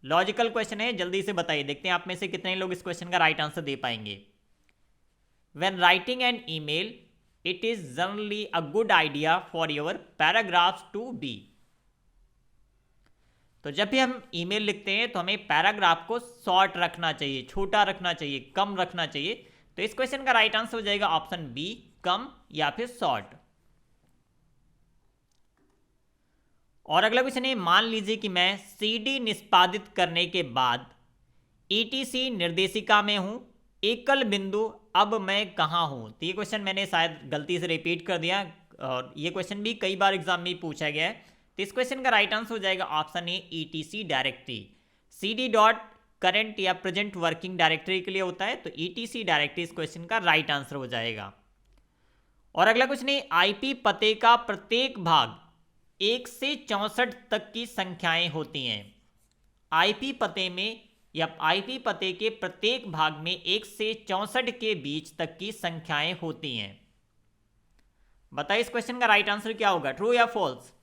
लॉजिकल क्वेश्चन है, जल्दी से बताइए, देखते हैं आप में से कितने लोग इस क्वेश्चन का राइट आंसर दे पाएंगे। When writing an email it is generally a good idea for your paragraphs to be. तो जब भी हम ईमेल लिखते हैं तो हमें पैराग्राफ को शॉर्ट रखना चाहिए, छोटा रखना चाहिए, कम रखना चाहिए। तो इस क्वेश्चन का राइट आंसर हो जाएगा ऑप्शन बी, कम या फिर शॉर्ट। और अगला क्वेश्चन है, मान लीजिए कि मैं सीडी निष्पादित करने के बाद ईटीसी निर्देशिका में हूं, एकल बिंदु अब मैं कहां हूं। तो ये क्वेश्चन मैंने शायद गलती से रिपीट कर दिया, और ये क्वेश्चन भी कई बार एग्जाम में पूछा गया है। तो इस क्वेश्चन का राइट आंसर हो जाएगा option A etc directory. CD dot current या प्रेजेंट वर्किंग डायरेक्टरी के लिए होता है, तो ईटीसी डायरेक्टरी इस क्वेश्चन का राइट आंसर हो जाएगा। और अगला क्वेश्चन है, आईपी पते का प्रत्येक भाग 1 से 64 तक की संख्याएं होती हैं। आईपी पते में या आईपी पते के प्रत्येक भाग में 1 से 64 के बीच तक की संख्याएं होती हैं। बताइए इस क्वेश्चन का राइट आंसर क्या होगा, ट्रू या फॉल्स?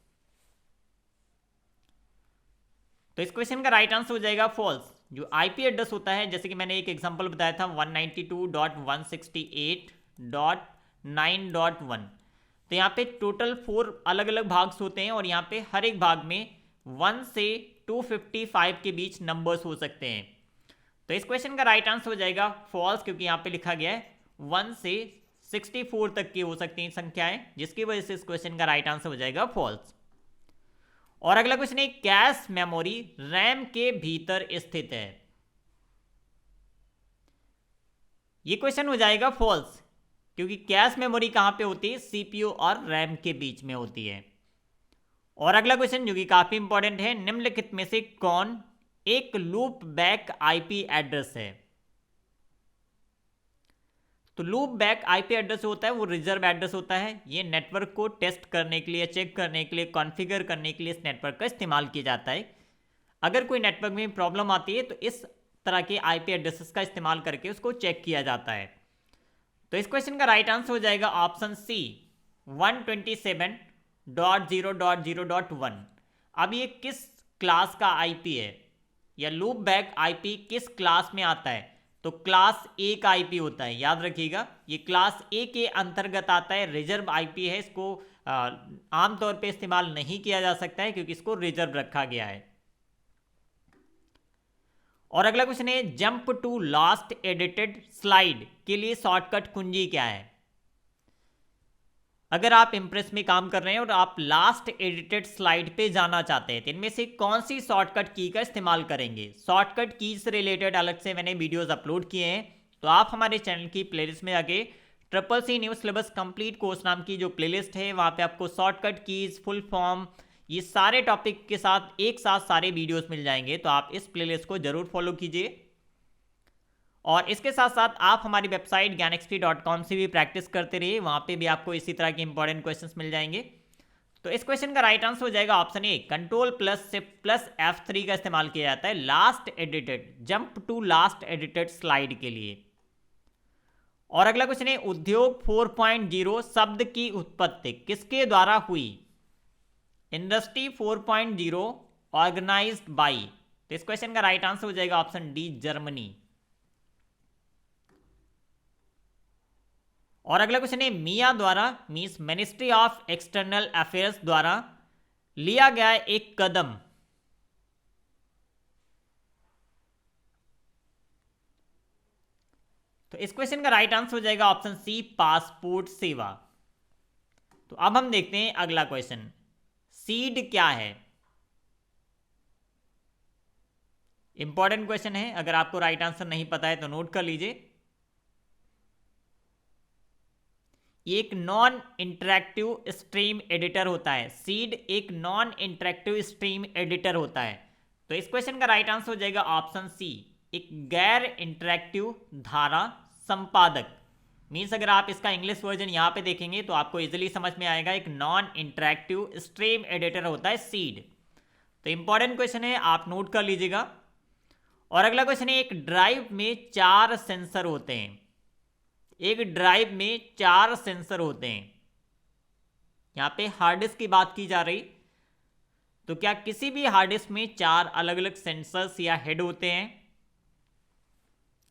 तो इस क्वेश्चन का राइट आंसर हो जाएगा फॉल्स। जो आईपी एड्रेस होता है, जैसे कि मैंने एक एग्जांपल बताया था 192.168.9.1, तो यहाँ पे टोटल 4 अलग अलग भाग होते हैं, और यहाँ पे हर एक भाग में 1 से 255 के बीच नंबर्स हो सकते हैं। तो इस क्वेश्चन का राइट आंसर हो जाएगा फॉल्स, क्योंकि यहाँ पे लिखा गया है 1 से 64 तक की हो सकती हैं संख्याएं, जिसकी वजह से इस क्वेश्चन का राइट आंसर हो जाएगा फॉल्स। और अगला क्वेश्चन है, कैश मेमोरी रैम के भीतर स्थित है। ये क्वेश्चन हो जाएगा फॉल्स, क्योंकि कैश मेमोरी कहां पे होती है? सीपीयू और रैम के बीच में होती है। और अगला क्वेश्चन जो कि काफी इंपॉर्टेंट है, निम्नलिखित में से कौन एक लूप बैक आईपी एड्रेस है? तो लूप बैक आईपी एड्रेस होता है वो रिजर्व एड्रेस होता है। ये नेटवर्क को टेस्ट करने के लिए, चेक करने के लिए, कॉन्फ़िगर करने के लिए इस नेटवर्क का इस्तेमाल किया जाता है। अगर कोई नेटवर्क में प्रॉब्लम आती है तो इस तरह के आईपी एड्रेसेस का इस्तेमाल करके उसको चेक किया जाता है। तो इस क्वेश्चन का राइट आंसर हो जाएगा ऑप्शन सी 127.0.0.1। अब ये किस क्लास का आईपी है, या लूप बैक आईपी किस क्लास में आता है? तो क्लास ए का आईपी होता है, याद रखिएगा ये क्लास ए के अंतर्गत आता है, रिजर्व आईपी है। इसको आमतौर पे इस्तेमाल नहीं किया जा सकता है, क्योंकि इसको रिजर्व रखा गया है। और अगला क्वेश्चन है, jump to last edited slide के लिए शॉर्टकट कुंजी क्या है? अगर आप इंप्रेस में काम कर रहे हैं और आप लास्ट एडिटेड स्लाइड पे जाना चाहते हैं, तो इनमें से कौन सी शॉर्टकट की का इस्तेमाल करेंगे? शॉर्टकट की से रिलेटेड अलग से मैंने वीडियोस अपलोड किए हैं, तो आप हमारे चैनल की प्लेलिस्ट में आके CCC new syllabus complete course नाम की जो प्लेलिस्ट है, वहां पे आपको शॉर्टकट कीज, फुल फॉर्म, ये सारे टॉपिक के साथ एक साथ सारे वीडियोस मिल जाएंगे। तो आप इस प्लेलिस्ट को जरूर फॉलो कीजिए। और इसके साथ साथ आप हमारी वेबसाइट ज्ञानexp.com से भी प्रैक्टिस करते रहिए, वहाँ पे भी आपको इसी तरह के इंपॉर्टेंट क्वेश्चंस मिल जाएंगे। तो इस क्वेश्चन का राइट आंसर हो जाएगा ऑप्शन ए, Ctrl+Shift+F3 का इस्तेमाल किया जाता है last edited, jump to last edited slide के लिए। और अगला क्वेश्चन है, उद्योग 4.0 शब्द की उत्पत्ति किसके द्वारा हुई? Industry 4.0 organised by. तो इस क्वेश्चन का राइट आंसर हो जाएगा ऑप्शन डी, जर्मनी। और अगला क्वेश्चन है, मिया द्वारा means ministry of external affairs द्वारा लिया गया एक कदम। तो इस क्वेश्चन का राइट आंसर हो जाएगा ऑप्शन सी, पासपोर्ट सेवा। तो अब हम देखते हैं अगला क्वेश्चन, सीड क्या है? इंपॉर्टेंट क्वेश्चन है, अगर आपको राइट आंसर नहीं पता है तो नोट कर लीजिए। एक नॉन इंटरैक्टिव स्ट्रीम एडिटर होता है। सीड एक नॉन इंटरैक्टिव स्ट्रीम एडिटर होता है। तो इस क्वेश्चन का राइट आंसर हो जाएगा ऑप्शन सी, एक गैर इंटरैक्टिव धारा संपादक। मीन्स अगर आप इसका इंग्लिश वर्जन यहाँ पे देखेंगे तो आपको इजीली समझ में आएगा, एक नॉन इंटरैक्टिव स्ट्रीम एडिटर होता है सीड। तो इंपॉर्टेंट क्वेश्चन है, आप नोट कर लीजिएगा। और अगला क्वेश्चन है, एक ड्राइव में 4 सेंसर होते हैं। एक ड्राइव में 4 सेंसर होते हैं। यहां पे हार्ड डिस्क की बात की जा रही, तो क्या किसी भी हार्ड डिस्क में 4 अलग अलग सेंसर्स या हेड होते हैं?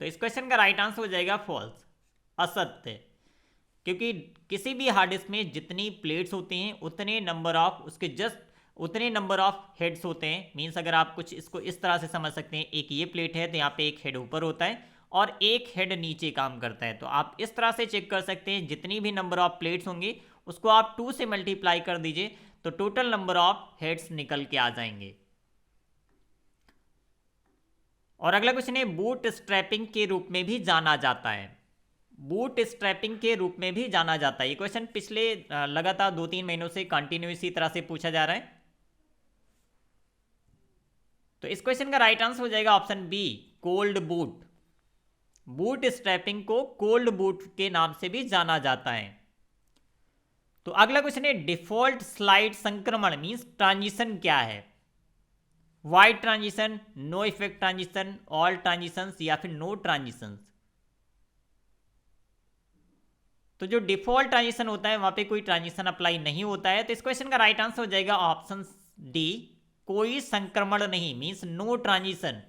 तो इस क्वेश्चन का राइट आंसर हो जाएगा फॉल्स, असत्य। क्योंकि किसी भी हार्ड डिस्क में जितनी प्लेट्स होती हैं उतने नंबर ऑफ उसके जस्ट उतने नंबर ऑफ हेड्स होते हैं। मीन्स अगर आप कुछ इसको इस तरह से समझ सकते हैं, एक ये प्लेट है तो यहाँ पे एक हेड ऊपर होता है और एक हेड नीचे काम करता है। तो आप इस तरह से चेक कर सकते हैं, जितनी भी नंबर ऑफ प्लेट्स होंगी उसको आप 2 से मल्टीप्लाई कर दीजिए तो टोटल नंबर ऑफ हेड्स निकल के आ जाएंगे। और अगला क्वेश्चन है, बूट स्ट्रैपिंग के रूप में भी जाना जाता है। बूट स्ट्रैपिंग के रूप में भी जाना जाता है। ये क्वेश्चन पिछले लगातार 2-3 महीनों से कंटिन्यू इसी तरह से पूछा जा रहा है। तो इस क्वेश्चन का राइट आंसर हो जाएगा option B, cold boot. Bootstrapping को कोल्ड बूट के नाम से भी जाना जाता है। तो अगला क्वेश्चन है, डिफॉल्ट स्लाइड संक्रमण मींस ट्रांजिशन क्या है? Wide transition, no effect transition, all transitions या फिर नो ट्रांजिशंस? तो जो डिफॉल्ट ट्रांजिशन होता है वहां पे कोई ट्रांजिशन अप्लाई नहीं होता है। तो इस क्वेश्चन का राइट आंसर हो जाएगा ऑप्शन डी, कोई संक्रमण नहीं means no transition.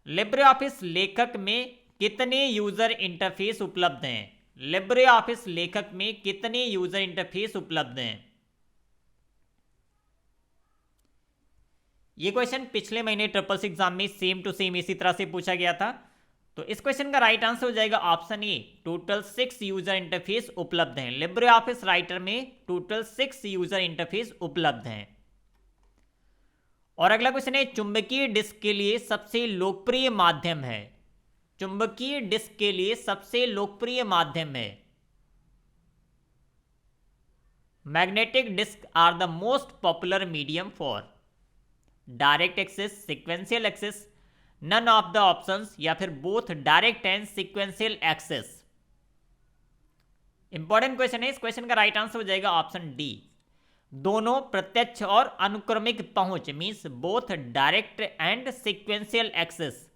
Libre Office लेखक में कितने यूजर इंटरफेस उपलब्ध हैं? लिब्रे ऑफिस लेखक में कितने यूजर इंटरफेस उपलब्ध हैं? यह क्वेश्चन पिछले महीने ट्रिपल एग्जाम में सेम टू सेम इसी तरह से पूछा गया था। तो इस क्वेश्चन का राइट आंसर हो जाएगा option A, total 6 user interface उपलब्ध हैं। लिब्रे ऑफिस राइटर में टोटल 6 यूजर इंटरफेस उपलब्ध हैं। और अगला क्वेश्चन है, चुंबकीय डिस्क के लिए सबसे लोकप्रिय माध्यम है। चुंबकीय डिस्क के लिए सबसे लोकप्रिय माध्यम है। Magnetic disk are the most popular medium for direct access, sequential access, none of the options या फिर both direct and sequential access? Important question है, इस क्वेश्चन का राइट आंसर हो जाएगा ऑप्शन डी, दोनों प्रत्यक्ष और अनुक्रमिक पहुंच means both direct and sequential access.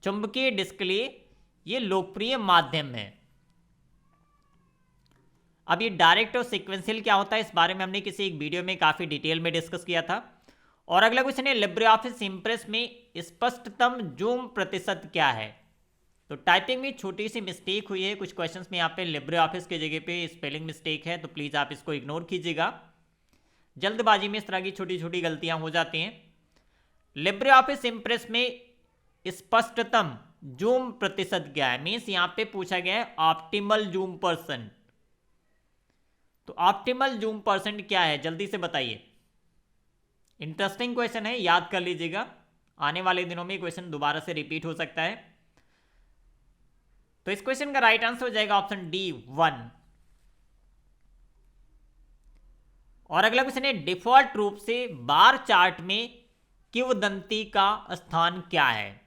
चुंबकीय डिस्क के लिए ये लोकप्रिय माध्यम है। अब ये डायरेक्ट और सीक्वेंशियल क्या होता है इस बारे में हमने किसी एक वीडियो में काफी डिटेल में डिस्कस किया था। और अगला क्वेश्चन है, लिब्रे ऑफिस इंप्रेस में स्पष्टतम जूम प्रतिशत क्या है? तो टाइपिंग में छोटी सी मिस्टेक हुई है कुछ क्वेश्चंस में, यहाँ पे लिब्रे ऑफिस की जगह पे स्पेलिंग मिस्टेक है, तो प्लीज आप इसको इग्नोर कीजिएगा। जल्दबाजी में इस तरह की छोटी छोटी गलतियां हो जाती हैं। लिब्रे ऑफिस इंप्रेस में स्पष्टतम जूम प्रतिशत क्या है? मीन्स यहां पे पूछा गया है ऑप्टिमल जूम परसेंट। तो ऑप्टिमल जूम परसेंट क्या है, जल्दी से बताइए। इंटरेस्टिंग क्वेश्चन है, याद कर लीजिएगा, आने वाले दिनों में क्वेश्चन दोबारा से रिपीट हो सकता है। तो इस क्वेश्चन का राइट आंसर हो जाएगा ऑप्शन डी 1। और अगला क्वेश्चन है, डिफॉल्ट रूप से बार चार्ट में किंवदंती का स्थान क्या है?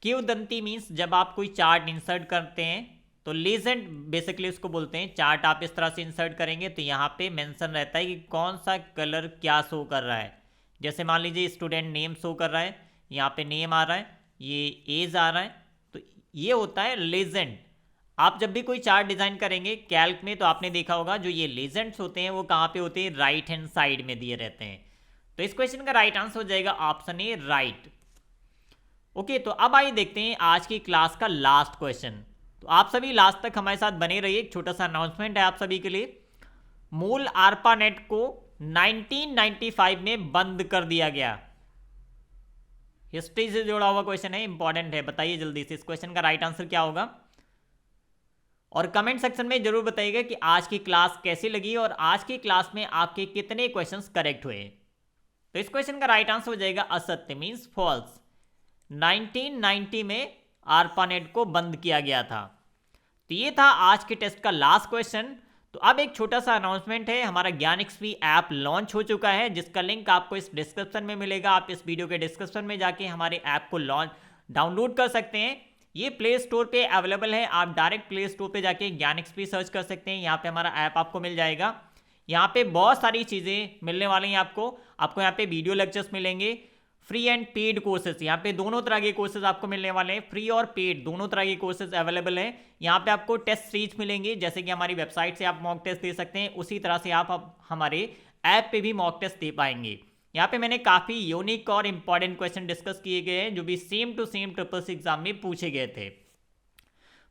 किंवदंती मींस जब आप कोई चार्ट इंसर्ट करते हैं तो लीजेंड बेसिकली उसको बोलते हैं। चार्ट आप इस तरह से इंसर्ट करेंगे तो यहाँ पे मेंशन रहता है कि कौन सा कलर क्या शो कर रहा है। जैसे मान लीजिए स्टूडेंट नेम शो कर रहा है, यहाँ पे नेम आ रहा है, ये एज आ रहा है, तो ये होता है लीजेंड। आप जब भी कोई चार्ट डिजाइन करेंगे कैल्क में तो आपने देखा होगा जो ये लीजेंड्स होते हैं वो कहाँ पे होते हैं, राइट हैंड साइड में दिए रहते हैं। तो इस क्वेश्चन का राइट आंसर हो जाएगा ऑप्शन ए, राइट। ओके, तो अब आइए देखते हैं आज की क्लास का लास्ट क्वेश्चन। तो आप सभी लास्ट तक हमारे साथ बने रहिए। एक छोटा सा अनाउंसमेंट है आप सभी के लिए। मूल आरपानेट को 1995 में बंद कर दिया गया। हिस्ट्री से जुड़ा हुआ क्वेश्चन है, इंपॉर्टेंट है, बताइए जल्दी से इस क्वेश्चन का राइट आंसर क्या होगा। और कमेंट सेक्शन में जरूर बताइएगा कि आज की क्लास कैसी लगी और आज की क्लास में आपके कितने क्वेश्चंस करेक्ट हुए। तो इस क्वेश्चन का राइट आंसर हो जाएगा असत्य मींस फॉल्स। 1990 में ARPANET को बंद किया गया था। तो ये था आज के टेस्ट का लास्ट क्वेश्चन। तो अब एक छोटा सा अनाउंसमेंट है, हमारा ज्ञानएक्सपी ऐप लॉन्च हो चुका है, जिसका लिंक आपको इस डिस्क्रिप्शन में मिलेगा। आप इस वीडियो के डिस्क्रिप्शन में जाके हमारे ऐप को डाउनलोड कर सकते हैं। ये प्ले स्टोर पे अवेलेबल है, आप डायरेक्ट प्ले स्टोर पे जाके ज्ञानएक्सपी सर्च कर सकते हैं, यहाँ पे हमारा ऐप आपको मिल जाएगा। यहाँ पे बहुत सारी चीज़ें मिलने वाली हैं आपको यहाँ पे वीडियो लेक्चर्स मिलेंगे, फ्री एंड पेड कोर्सेज, यहाँ पे दोनों तरह के कोर्सेज आपको मिलने वाले हैं, फ्री और पेड दोनों तरह के कोर्सेज अवेलेबल हैं। यहाँ पे आपको टेस्ट सीरीज मिलेंगे, जैसे कि हमारी वेबसाइट से आप मॉक टेस्ट दे सकते हैं, उसी तरह से आप हमारे ऐप पे भी मॉक टेस्ट दे पाएंगे। यहाँ पे मैंने काफ़ी यूनिक और इंपॉर्टेंट क्वेश्चन डिस्कस किए गए हैं, जो भी same to same triple exam में पूछे गए थे।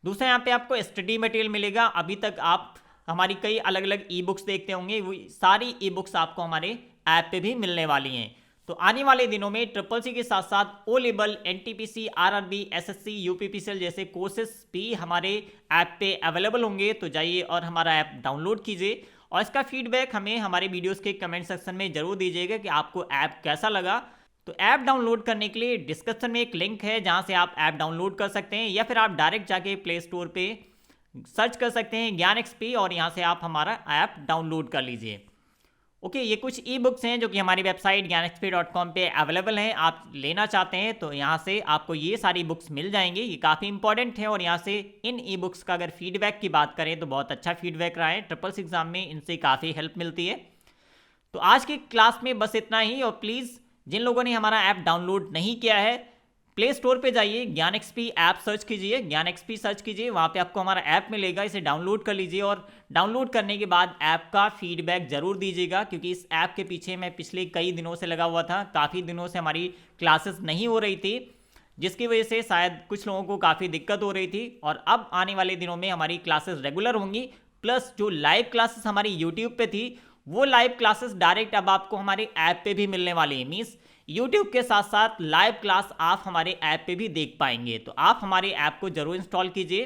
दूसरा, यहाँ पे आपको स्टडी मटेरियल मिलेगा। अभी तक आप हमारी कई अलग अलग ई बुक्स देखते होंगे, वो सारी ई बुक्स आपको हमारे ऐप पे भी मिलने वाली हैं। तो आने वाले दिनों में ट्रिपल सी के साथ साथ O level, NTPC, RRB, SSC, UPPCL जैसे कोर्सेस भी हमारे ऐप पे अवेलेबल होंगे। तो जाइए और हमारा ऐप डाउनलोड कीजिए, और इसका फीडबैक हमें हमारे वीडियोस के कमेंट सेक्शन में जरूर दीजिएगा कि आपको ऐप कैसा लगा। तो ऐप डाउनलोड करने के लिए डिस्क्रिप्शन में एक लिंक है, जहां से आप ऐप डाउनलोड कर सकते हैं, या फिर आप डायरेक्ट जाके प्ले स्टोर पे सर्च कर सकते हैं ज्ञानएक्सपी, और यहां से आप हमारा ऐप डाउनलोड कर लीजिए। ओके, ये कुछ ई बुक्स हैं जो कि हमारी वेबसाइट ज्ञानएक्सपी.com पे अवेलेबल हैं। आप लेना चाहते हैं तो यहाँ से आपको ये सारी बुक्स मिल जाएंगी, ये काफ़ी इंपॉर्टेंट है। और यहाँ से इन ई बुक्स का अगर फीडबैक की बात करें तो बहुत अच्छा फीडबैक रहा है, ट्रिपल्स एग्जाम में इनसे काफ़ी हेल्प मिलती है। तो आज की क्लास में बस इतना ही, और प्लीज़ जिन लोगों ने हमारा ऐप डाउनलोड नहीं किया है, प्ले स्टोर पे जाइए, ज्ञानएक्सपी ऐप सर्च कीजिए, ज्ञानएक्सपी सर्च कीजिए, वहाँ पे आपको हमारा ऐप मिलेगा, इसे डाउनलोड कर लीजिए। और डाउनलोड करने के बाद ऐप का फीडबैक जरूर दीजिएगा, क्योंकि इस ऐप के पीछे मैं पिछले कई दिनों से लगा हुआ था, काफ़ी दिनों से हमारी क्लासेस नहीं हो रही थी, जिसकी वजह से शायद कुछ लोगों को काफ़ी दिक्कत हो रही थी। और अब आने वाले दिनों में हमारी क्लासेस रेगुलर होंगी, प्लस जो लाइव क्लासेस हमारी यूट्यूब पे थी, वो लाइव क्लासेस डायरेक्ट अब आपको हमारे ऐप पे भी मिलने वाली है। मीन्स यूट्यूब के साथ साथ लाइव क्लास आप हमारे ऐप पे भी देख पाएंगे। तो आप हमारे ऐप को जरूर इंस्टॉल कीजिए।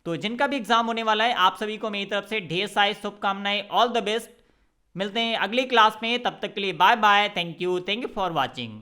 तो जिनका भी एग्जाम होने वाला है, आप सभी को मेरी तरफ से ढेर सारी शुभकामनाएं, ऑल द बेस्ट। मिलते हैं अगली क्लास में, तब तक के लिए bye bye, thank you for watching.